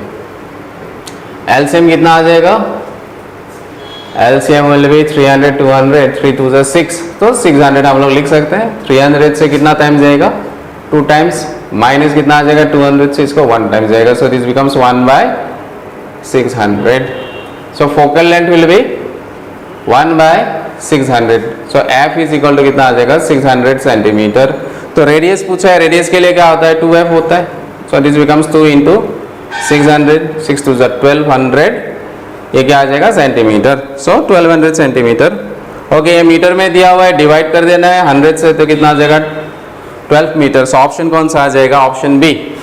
एलसीएम कितना आ जाएगा, एलसीएम विल बी 300 200 3 2 6, तो 600 हम लोग लिख सकते हैं। 300 से कितना टाइम जाएगा 2 टाइम्स, माइनस कितना आ जाएगा 200 से इसको 1 टाइम जाएगा। So this becomes 1/600। So focal length will be 1/600। So f is equal to कितना आ जाएगा 600 सेंटीमीटर। तो रेडियस पूछा है, रेडियस के लिए क्या होता है 2f होता है। सो दिस बिकम्स 2 इंटू 600, 6 2 1200, ये क्या आ जाएगा सेंटीमीटर। सो 1200 सेंटीमीटर। ओके, ये मीटर में दिया हुआ है, डिवाइड कर देना है 100 से, तो कितना आ जाएगा 12 मीटर। सो ऑप्शन कौन सा आ जाएगा, option B.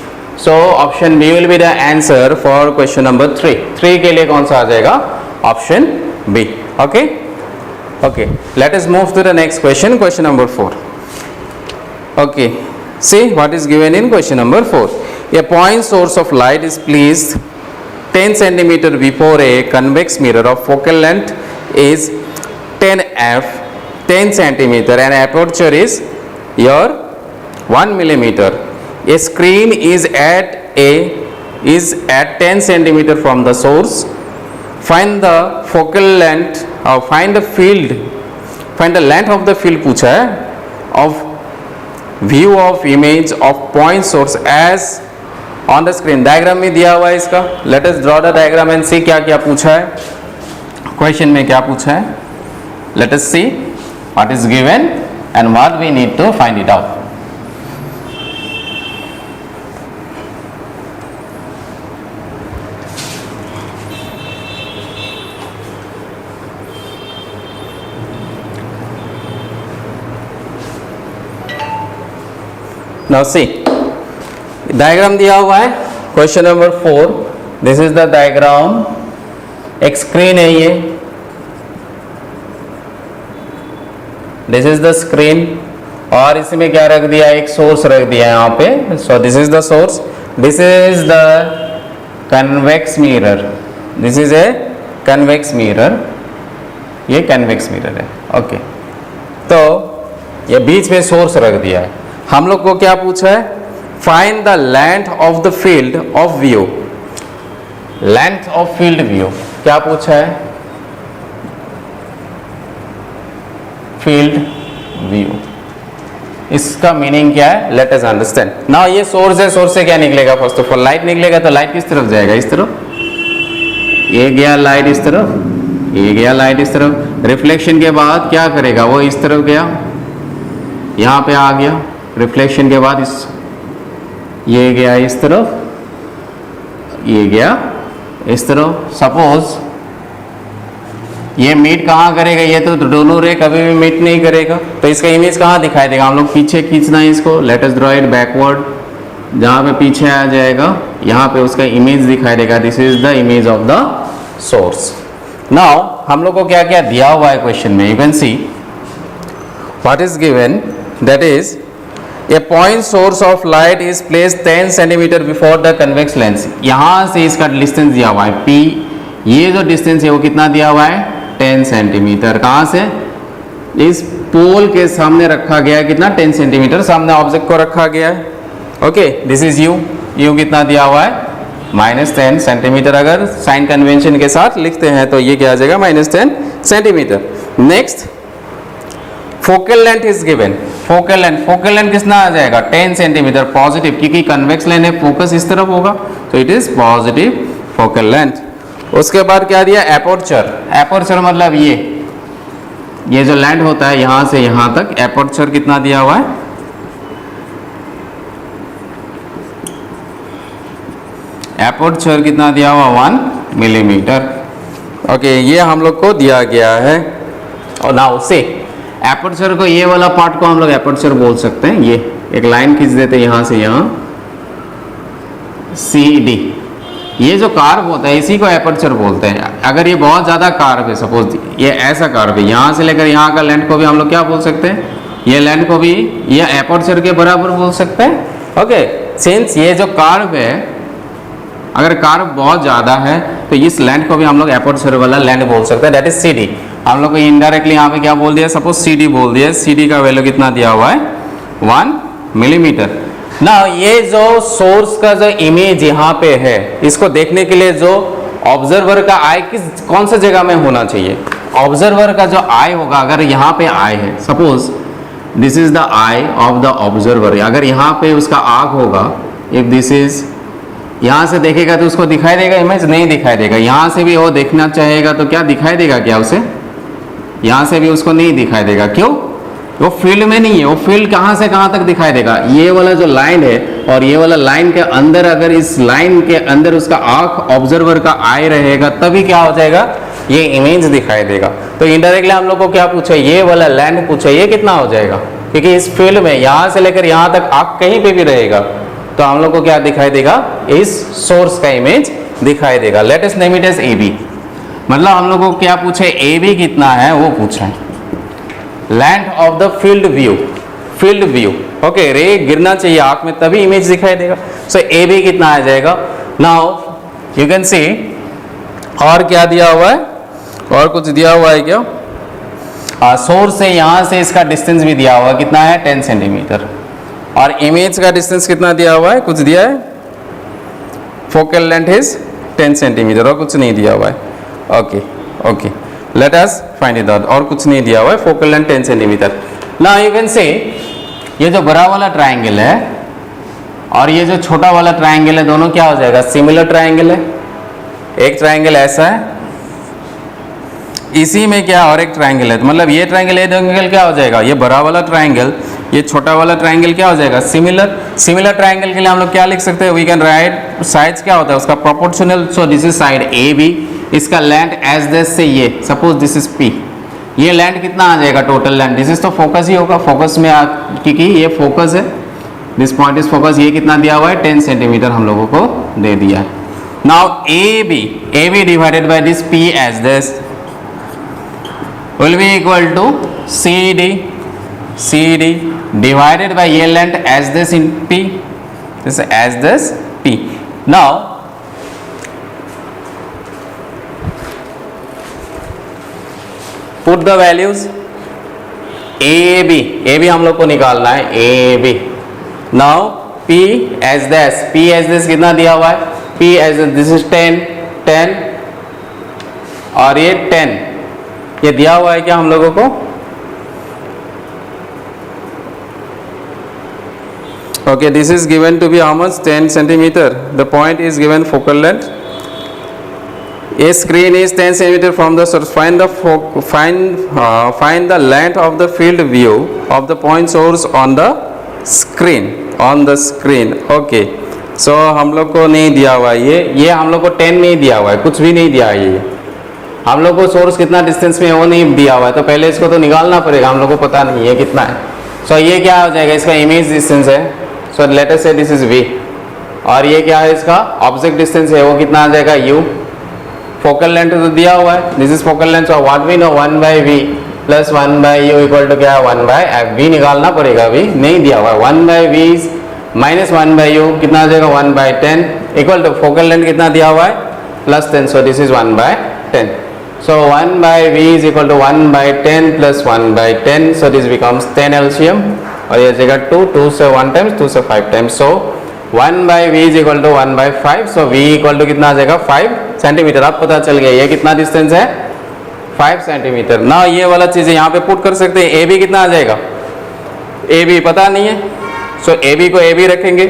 So option B will be the answer for question number 3 के लिए कौन सा आ जाएगा, option B. Okay, okay, let us move to the next question, question number 4. Okay, see what is given in question number 4. A point source of light is placed 10 centimeter before a convex mirror of focal length is 10f, 10 centimeter, and aperture is your 1 millimeter. A screen is at 10 centimeter from the source. Find the focal length or find the length of the field पूछा है of view of image of point source as on the screen। Diagram में दिया हुआ है इसका, let us draw the diagram and see क्या क्या पूछा है, क्वेश्चन में क्या पूछा है। Let us see what is given and what we need to find it out। Now see, diagram दिया हुआ है question number 4। This is the diagram, एक स्क्रीन है ये, दिस इज द स्क्रीन, और इसमें क्या रख दिया, एक सोर्स रख दिया यहाँ पे। सो this is the source, this is the convex mirror, this is a convex mirror, ये कन्वेक्स मिरर है। ओके, तो ये बीच में सोर्स रख दिया है। हम लोग को क्या पूछा है, find the length of the field of view. Length of field view क्या पूछा है, फील्ड व्यू, इसका मीनिंग क्या है, लेट अस अंडरस्टैंड। नाउ ये सोर्स है, सोर्स से क्या निकलेगा, फर्स्ट ऑफ ऑल लाइट निकलेगा, तो लाइट किस तरफ जाएगा, इस तरफ, ये गया लाइट इस तरफ, ये गया लाइट इस तरफ। रिफ्लेक्शन के बाद क्या करेगा, वो इस तरफ गया, यहाँ पे आ गया, रिफ्लेक्शन के बाद ये गया इस तरफ, ये गया इस तरफ। सपोज ये मीट कहाँ करेगा, ये तो दोनों रे कभी भी मीट नहीं करेगा, तो इसका इमेज कहाँ दिखाई देगा, हम लोग पीछे खींचना है इसको। Let us draw it backward, जहाँ पे पीछे आ जाएगा यहाँ पे उसका इमेज दिखाई देगा। This is the image of the source. Now हम लोग को क्या क्या दिया हुआ है क्वेश्चन में, you can see what is given, that is A point source of light is placed 10 centimeter before the convex lens। यहाँ से इसका डिस्टेंस दिया हुआ है P, ये जो डिस्टेंस है वो कितना दिया हुआ है 10 सेंटीमीटर। कहाँ से? इस पोल के सामने रखा गया है, कितना? 10 सेंटीमीटर सामने ऑब्जेक्ट को रखा गया है। Okay, this is you. You कितना दिया हुआ है? -10 सेंटीमीटर। अगर साइन कन्वेंशन के साथ लिखते हैं तो ये क्या आ जाएगा? -10 centimetre. Next, focal length is given. Focal length कितना आ जाएगा? 10 सेंटीमीटर पॉजिटिव, क्योंकि कन्वेक्स लेंस है, फोकस इस तरफ होगा, तो it is positive focal length. उसके बाद क्या दिया? एपर्चर। एपर्चर मतलब ये जो लेंथ होता है यहां से यहां तक, एपर्चर कितना दिया हुआ है? एपर्चर कितना दिया हुआ? 1 मिलीमीटर। ओके, ये हम लोग को दिया गया है। और नाउ से एपर्चर को, ये वाला पार्ट को हम लोग एपर्चर बोल सकते हैं। ये एक लाइन खींच देते हैं यहां से यहां, CD। ये जो कार्व होता है इसी को एपर्चर बोलते हैं। अगर ये बहुत ज़्यादा कार्व है, सपोज ये ऐसा कार्व है, यहाँ से लेकर यहाँ का लेंथ को भी हम लोग क्या बोल सकते हैं? ये लेंथ को भी ये एपर्चर के बराबर बोल सकते हैं। ओके, सिंस ये जो कार्व है, अगर कार्व बहुत ज़्यादा है तो इस लेंथ को भी हम लोग एपर्चर वाला लेंथ बोल सकते हैं, दैट इज CD। हम लोग को इनडायरेक्टली यहाँ पे क्या बोल दिया? सपोज CD बोल दिया। CD का वैल्यू कितना दिया हुआ है? 1 मिलीमीटर। ना ये जो सोर्स का जो इमेज यहाँ पे है, इसको देखने के लिए जो ऑब्जर्वर का आई कौन सा जगह में होना चाहिए? ऑब्जर्वर का जो आई होगा, अगर यहाँ पे आई है, suppose this is the I of the observer, अगर यहाँ पे उसका आँख होगा, इफ दिस इज, यहाँ से देखेगा तो उसको दिखाई देगा इमेज? नहीं दिखाई देगा। यहाँ से भी वो देखना चाहेगा तो क्या दिखाई देगा क्या उसे? यहाँ से भी उसको नहीं दिखाई देगा। क्यों? वो फील्ड में नहीं है। वो फील्ड कहाँ से कहाँ तक दिखाई देगा? ये वाला जो लाइन है और ये वाला लाइन के अंदर, अगर इस लाइन के अंदर उसका आँख ऑब्जर्वर का आई रहेगा तभी क्या हो जाएगा? ये इमेज दिखाई देगा। तो इनडायरेक्टली हम लोग को क्या पूछा? ये वाला लेंथ पूछा, ये कितना हो जाएगा? क्योंकि इस फील्ड में यहाँ से लेकर यहाँ तक आँख कहीं पे भी रहेगा तो हम लोग को क्या दिखाई देगा? इस सोर्स का इमेज दिखाई देगा। Let us name it as AB। मतलब हम लोग को क्या पूछे? AB कितना है वो पूछा है। Length of the field view. Okay, रे गिरना चाहिए आंख में तभी इमेज दिखाई देगा। सो AB कितना आ जाएगा? नाउ यू कैन सी, और क्या दिया हुआ है? और कुछ दिया हुआ है क्या? सोर्स से यहाँ से इसका डिस्टेंस भी दिया हुआ है, कितना है? 10 सेंटीमीटर। और इमेज का डिस्टेंस कितना दिया हुआ है? कुछ दिया है? फोकल लेंथ इज 10 सेंटीमीटर, और कुछ नहीं दिया हुआ है। Okay, let us find it out. और कुछ नहीं दिया हुआ है, focal length 10 centimetre. Now you can say, ये जो बड़ा वाला ट्राइंगल है और ये जो छोटा वाला ट्राइंगल है, दोनों क्या हो जाएगा? सिमिलर ट्राइंगल है। एक ट्राइंगल ऐसा है, इसी में क्या और एक ट्राइंगल है, तो मतलब ये ट्राइंगल क्या हो जाएगा? ये बड़ा वाला ट्राइंगल, ये छोटा वाला ट्राइंगल क्या हो जाएगा? सिमिलर ट्राइंगल के लिए हम लोग क्या लिख सकते हैं? वी कैन राइट साइड्स क्या होता है उसका? Proportional. So this is side AB, इसका लेंथ एज दिस से ये, सपोज दिस इज P, ये लेंथ कितना आ जाएगा? टोटल लेंथ, दिस इज तो फोकस ही होगा, फोकस में क्योंकि ये फोकस है, दिस पॉइंट इज फोकस। ये कितना दिया हुआ है? 10 सेंटीमीटर हम लोगों को दे दिया है। Now AB divided by this P as this will be equal to CD divided by ये length as this in P, this as this P. Now put the values AB हम लोग को निकालना है AB. Now P as this कितना दिया हुआ है? P as this is 10 और ये 10, ये दिया हुआ है क्या हम लोगों को? Okay, this is given to be how much? 10 centimeter. The point is given focal length. A screen is 10 centimeter from the source. Find the length of the field view of the point source on the screen. Okay. So हम लोग को नहीं दिया हुआ है ये हम लोग को 10 नहीं दिया हुआ है, कुछ भी नहीं दिया है। ये हम लोग को सोर्स कितना डिस्टेंस में है वो नहीं दिया हुआ है, तो पहले इसको तो निकालना पड़ेगा, हम लोग को पता नहीं है कितना है। सो ये क्या हो जाएगा? इसका इमेज डिस्टेंस है, so let us say this is V, और ये क्या है? इसका ऑब्जेक्ट डिस्टेंस है, वो कितना आ जाएगा? U। फोकल लेंथ तो दिया हुआ है, this is focal length, so what we know 1/V plus 1/U equal to क्या है? 1/F। V निकालना पड़ेगा, V नहीं दिया हुआ है। 1/V माइनस 1/U कितना आ जाएगा? 1/10 इक्वल टू फोकल लेंथ कितना दिया हुआ है? +10, सो this is 1/10। So 1 by V is equal to 1 by 10 plus 1 by 10. So this becomes 10 LCM. और ये जगह 2 से 1 times, 2 से 5 times. So 1 by V is equal to 1 by 5. So V equal to कितना आ जाएगा 5 सेंटीमीटर. अब पता चल गया ये कितना डिस्टेंस है 5 सेंटीमीटर. ना ये वाला चीज़ यहाँ पे पुट कर सकते हैं. AB कितना आ जाएगा, AB पता नहीं है. सो AB को AB रखेंगे.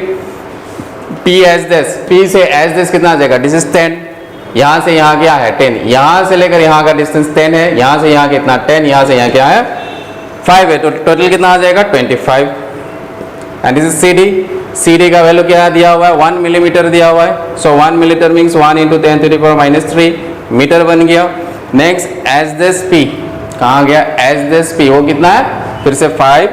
P as this, P से as this कितना आ जाएगा, दिस इज 10. यहाँ से यहाँ क्या है 10. यहाँ से लेकर यहाँ का डिस्टेंस 10 है. यहाँ से यहाँ कितना 10, यहाँ से यहाँ क्या है 5 है. तो टोटल कितना आ जाएगा 25. And this is CD. CD का वैल्यू क्या दिया हुआ है 1 मिलीमीटर दिया हुआ है. सो 1 मिलीमीटर मीन्स 1 इंटू 10⁻³ मीटर बन गया. नेक्स्ट एज दिस P कहाँ गया, एज दिस P वो कितना है फिर से 5.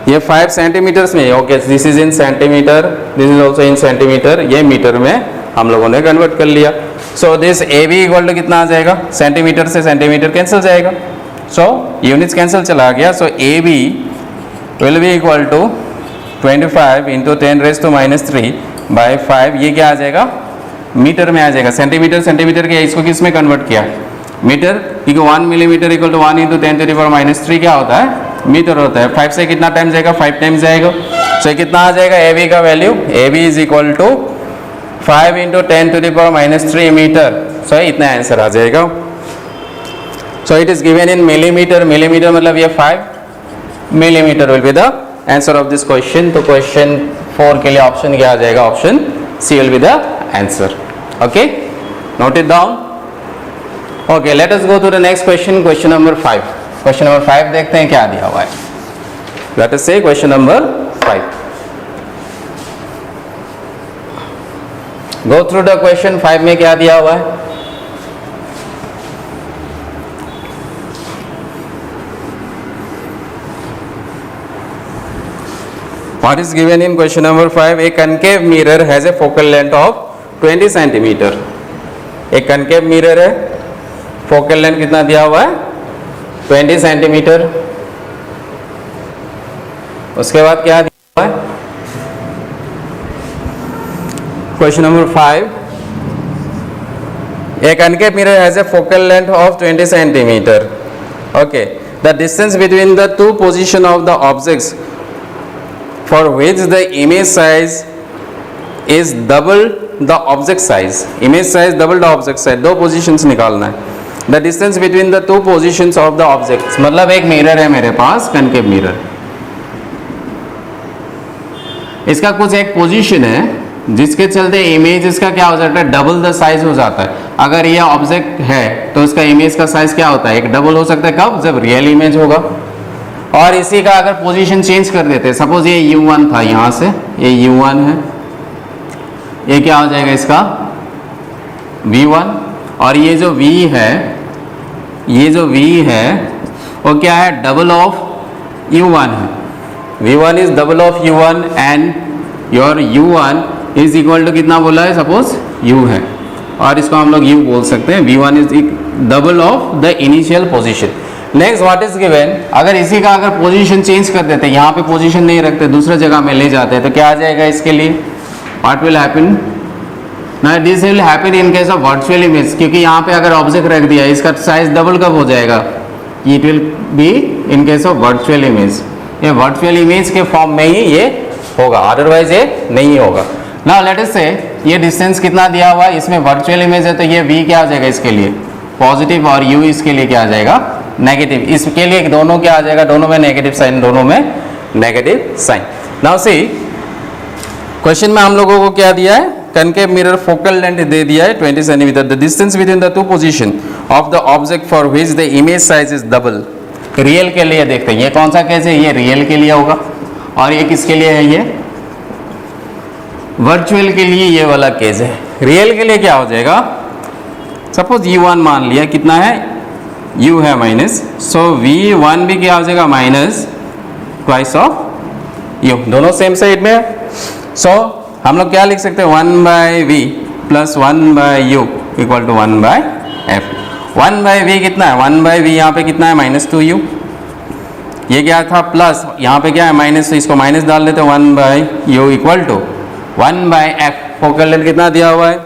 ये 5 सेंटीमीटर्स में. Okay this is in centimetre, this is also in centimetre. ये मीटर में हम लोगों ने कन्वर्ट कर लिया. So this AB equal to कितना आ जाएगा, सेंटीमीटर से सेंटीमीटर कैंसिल जाएगा. सो यूनिट्स कैंसिल चला गया. So AB will be equal to 25 into 10⁻³ by 5. ये क्या आ जाएगा मीटर में आ जाएगा. सेंटीमीटर सेंटीमीटर के इसको किस में कन्वर्ट किया मीटर, क्योंकि 1 मिलीमीटर इक्वल टू 1 इंटू 10⁻³ क्या होता है मीटर होता है. 5 से कितना टाइम जाएगा 5 टाइम्स जाएगा. सो कितना आ जाएगा AB का value, AB is equal to 5 into 10⁻³ metre. So इतना आंसर आ जाएगा. So it is given in millimetre. Millimetre मतलब ये 5 millimetre will be the answer of this question. तो क्वेश्चन 4 के लिए ऑप्शन क्या आ जाएगा, option C will be the answer. Okay note it down. Okay let us go to the next question, question number 5. Question number 5 देखते हैं क्या दिया हुआ है. लेट अस से question number 5. Go through the question 5 में क्या दिया हुआ है. What is given in question number 5? A concave mirror has a focal length of 20 centimeter. एक concave mirror है, focal length कितना दिया हुआ है 20 सेंटीमीटर. उसके बाद क्या दिया हुआ है question number 5. A concave mirror has a focal length of 20 centimeter. Okay, the distance between the two positions of the objects for which the image size is double the object size. Image size double the object size. दो positions निकालना है. The distance between the two positions of the objects. मतलब एक मिरर है मेरे पास concave mirror. इसका कुछ एक पोजीशन है जिसके चलते इमेज इसका क्या हो जाता है डबल द साइज हो जाता है. अगर ये ऑब्जेक्ट है तो इसका इमेज का साइज क्या होता है एक डबल हो सकता है. कब, जब रियल इमेज होगा. और इसी का अगर पोजीशन चेंज कर देते, सपोज ये U1 था, यहाँ से ये U1 है, ये क्या हो जाएगा इसका V1. और ये जो V है, ये जो V है वो क्या है डबल ऑफ U1 है. V1 is double of U1 and your U1 is equal to कितना बोला है, सपोज U है और इसको हम लोग U बोल सकते हैं. V1 is double of the initial position. Next what is given, अगर इसी का अगर पोजीशन चेंज कर देते, यहाँ पे पोजीशन नहीं रखते, दूसरे जगह में ले जाते हैं, तो क्या आ जाएगा इसके लिए, व्हाट विल हैपन ना, this will happen in case of virtual image. क्योंकि यहाँ पे अगर ऑब्जेक्ट रख दिया इसका साइज डबल कब हो जाएगा, it will be in case of virtual image. ये वर्चुअल इमेज के फॉर्म में ही ये होगा, अदरवाइज ये नहीं होगा. नाउ लेट अस से ये डिस्टेंस कितना दिया हुआ है, इसमें वर्चुअल इमेज है तो ये V क्या आ जाएगा इसके लिए पॉजिटिव और U इसके लिए क्या आ जाएगा नेगेटिव. इसके लिए दोनों क्या आ जाएगा, दोनों में नेगेटिव साइन, दोनों में negative sign. Now C question में हम लोगों को क्या दिया है, कनकेव मिरर फोकल लेंथ दे दिया है 20 centimetre. The distance between the two position of the object for which the image size is double. Real के लिए देखते हैं ये कौन सा केस है, ये रियल के लिए होगा और ये किसके लिए है, ये वर्चुअल के लिए ये वाला केस है. रियल के लिए क्या हो जाएगा, सपोज U1 मान लिया कितना है U है माइनस, सो V1 भी क्या हो जाएगा माइनस ट्वाइस ऑफ U, दोनों सेम साइड में है. सो हम लोग क्या लिख सकते हैं 1 by V plus 1 by U equal to 1 by F. 1 by V कितना है, 1 बाई V यहाँ पे कितना है -2U. ये क्या था प्लस, यहाँ पे क्या है माइनस, तो इसको माइनस डाल देते हैं 1 by U equal to 1 by F. Focal length कितना दिया हुआ है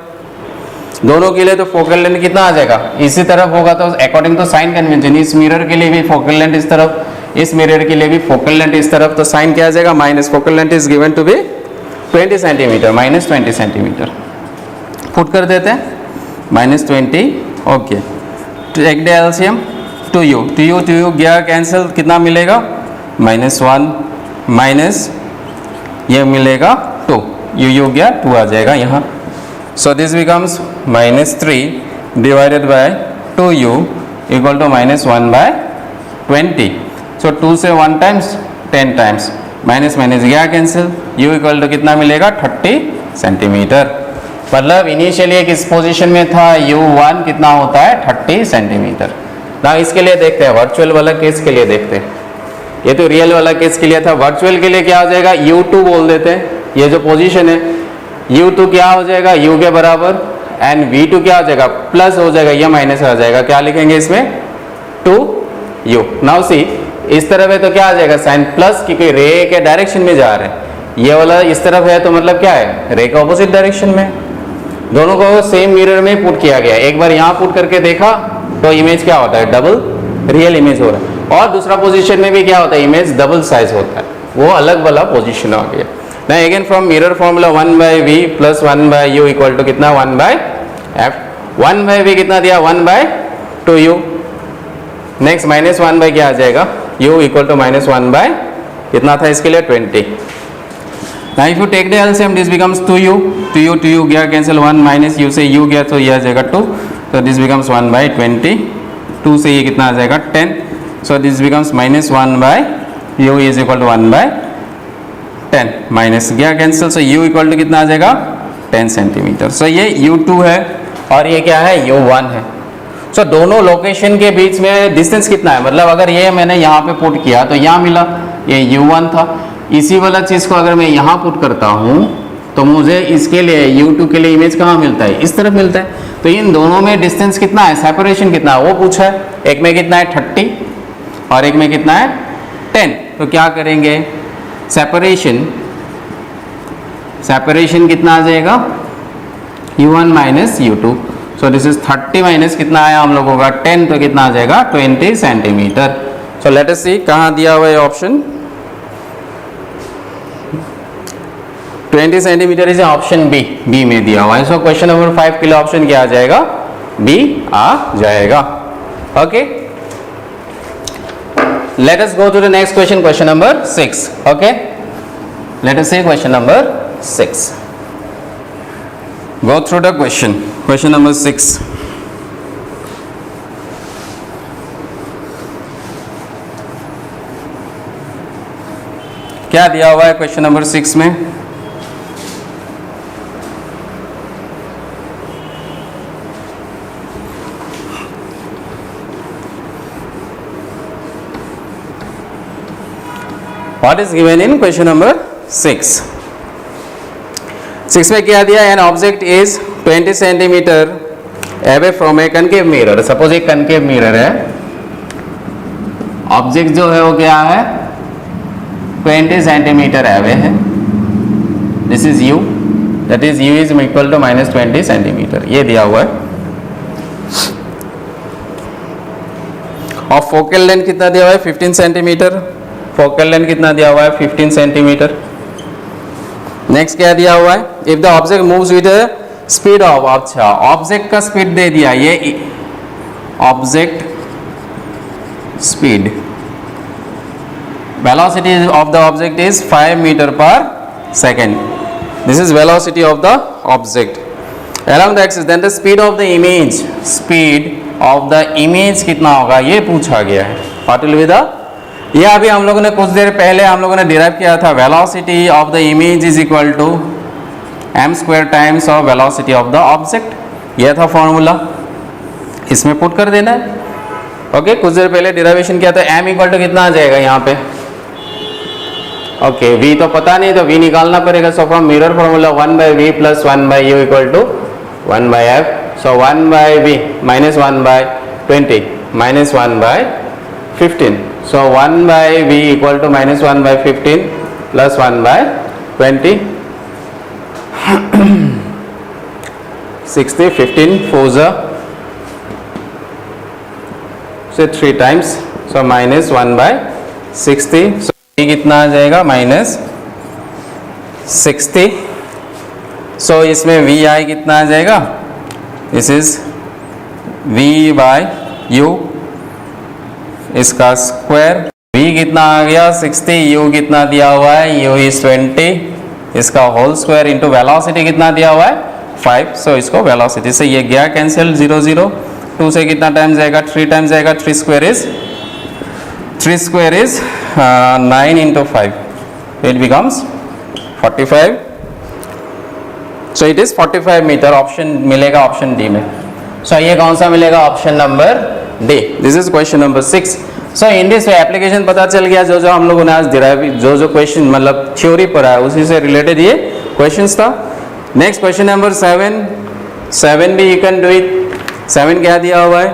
दोनों के लिए तो फोकल लेंथ कितना आ जाएगा, इसी तरफ होगा तो अकॉर्डिंग टू साइन कन्वेंशन इस मिरर के लिए भी फोकल लेंथ इस तरफ, इस मिरर के लिए भी फोकल लेंथ इस तरफ, तो साइन क्या आ जाएगा minus focal length is given to be 20 centimetre, minus 20 centimetre. Put कर देते हैं minus 20, okay. Take the LCM, two u गया कैंसिल, कितना मिलेगा -1 माइनस ये मिलेगा 2, यू गया 2 आ जाएगा यहाँ। So this becomes -3 divided by 2u equal to -1/20। So 2 से 1 टाइम्स 10 टाइम्स, माइनस माइनस गया कैंसिल, u इक्वल टू कितना मिलेगा 30 सेंटीमीटर। मतलब इनिशियली किस पोजीशन में था, u1 कितना होता है 30 सेंटीमीटर। ना इसके लिए देखते हैं, वर्चुअल वाला केस के लिए देखते हैं, ये तो रियल वाला केस के लिए था, वर्चुअल के लिए क्या हो जाएगा u2 बोल देते हैं, ये जो पोजीशन है u2 क्या हो जाएगा u के बराबर एंड v2 क्या हो जाएगा प्लस हो जाएगा, ये माइनस आ जाएगा, क्या लिखेंगे इसमें 2u। नाउ सी इस तरफ है तो क्या आ जाएगा साइन प्लस, क्योंकि रे के डायरेक्शन में जा रहे हैं, ये वाला इस तरफ है तो मतलब क्या है रे के ऑपोजिट डायरेक्शन में। दोनों को सेम मिरर में पुट किया गया, एक बार यहाँ पुट करके देखा तो इमेज क्या होता है डबल रियल इमेज हो रहा है, और दूसरा पोजीशन में भी क्या होता है इमेज डबल साइज होता है, वो अलग वाला पोजीशन हो गया। ना again from mirror formula 1/v plus 1/u equal to कितना 1/f, 1/v कितना दिया 1/2u, नेक्स्ट माइनस 1 क्या आ जाएगा u इक्वल टू -1 कितना था इसके लिए 20। Now if you take the LCM this becomes 2u गया कैंसिल, 1 माइनस u से u गया तो ये आ जाएगा 2, so this becomes 1/20, 2 से ये कितना आ जाएगा 10, so this becomes -1/u is equal to 1/10, minus गया cancel, so u equal to कितना आ जाएगा 10 सेंटीमीटर। so ये u2 है और ये क्या है u1 है। so दोनों लोकेशन के बीच में डिस्टेंस कितना है, मतलब अगर ये मैंने यहाँ पे पुट किया तो यहाँ मिला ये u1 था, इसी वाला चीज़ को अगर मैं यहाँ पुट करता हूँ तो मुझे इसके लिए u2 के लिए इमेज कहाँ मिलता है इस तरफ मिलता है। तो इन दोनों में डिस्टेंस कितना है, सेपरेशन कितना है वो पूछा है, एक में कितना है 30 और एक में कितना है 10। तो क्या करेंगे सेपरेशन कितना आ जाएगा u1 minus u2, so this is 30 minus कितना आया हम लोगों का 10, तो कितना आ जाएगा 20 सेंटीमीटर। सो लेट अस सी कहाँ दिया हुआ है option 20 centimetre is option B में दिया हुआ है। सो क्वेश्चन नंबर 5 के लिए ऑप्शन क्या आ जाएगा बी आ जाएगा। Okay, let us go to the next question, question number 6। Okay, let us see question number 6, go through the question number 6। क्या दिया हुआ है क्वेश्चन नंबर 6 में, what is given in question number 6 में क्या दिया, an object is 20 centimetre away from a concave mirror. Suppose एक कनकेव मिरर है, ऑब्जेक्ट जो है वो क्या है 20 सेंटीमीटर अवे है, this is u, that is u is equal to -20 centimetre, ये दिया हुआ है। और फोकल लेंथ कितना दिया हुआ है 15 सेंटीमीटर, फोकल लेंथ कितना दिया हुआ है 15 सेंटीमीटर। नेक्स्ट क्या दिया हुआ है, if the object moves with speed of, अच्छा ऑब्जेक्ट का स्पीड दे दिया, ये object speed, velocity of the object is 5 metre पर second, this is velocity of the object along the axis, then the speed of the image, speed of the image कितना होगा ये पूछा गया है। व्हाट विल बी द, ये अभी हम लोगों ने कुछ देर पहले हम लोगों ने डिराइव किया था, velocity of the image is equal to m² times of velocity of the object, ये था फॉर्मूला, इसमें पुट कर देना है। ओके, कुछ देर पहले डिराइवेशन किया था, m इक्वल टू कितना आ जाएगा यहाँ पे, ओके v तो पता नहीं तो v निकालना पड़ेगा। So from mirror formula 1/v plus 1/u equal to 1/f, so 1/v minus 1/20 minus 1/15, so 1/v equal to -1/15 plus 1/20 60, 15 4 से 3 टाइम्स, सो माइनस 1/60, सो ये कितना आ जाएगा माइनस 60। सो इसमें वी आई कितना आ जाएगा, this is v by u, इसका स्क्वायर, v कितना आ गया 60, u कितना दिया हुआ है, u इज 20, इसका होल स्क्वायर इंटू वेलोसिटी कितना दिया हुआ है 5, सो इसको वेलोसिटी से ये गया कैंसिल, 0 0, 2 से कितना टाइम जाएगा 3 टाइम्स जाएगा, 3 square is 9 into 5, it becomes 45, so it is 45 metre, option मिलेगा ऑप्शन डी में। सो ये कौन सा मिलेगा, option number D, this is question number 6। So in this application पता चल गया, जो हम लोगों ने आज डिराइव जो क्वेश्चन मतलब थ्योरी पढ़ा है उसी से रिलेटेड ये क्वेश्चंस था। नेक्स्ट क्वेश्चन नंबर 7 भी यू कैन डू इट। 7 क्या दिया हुआ है,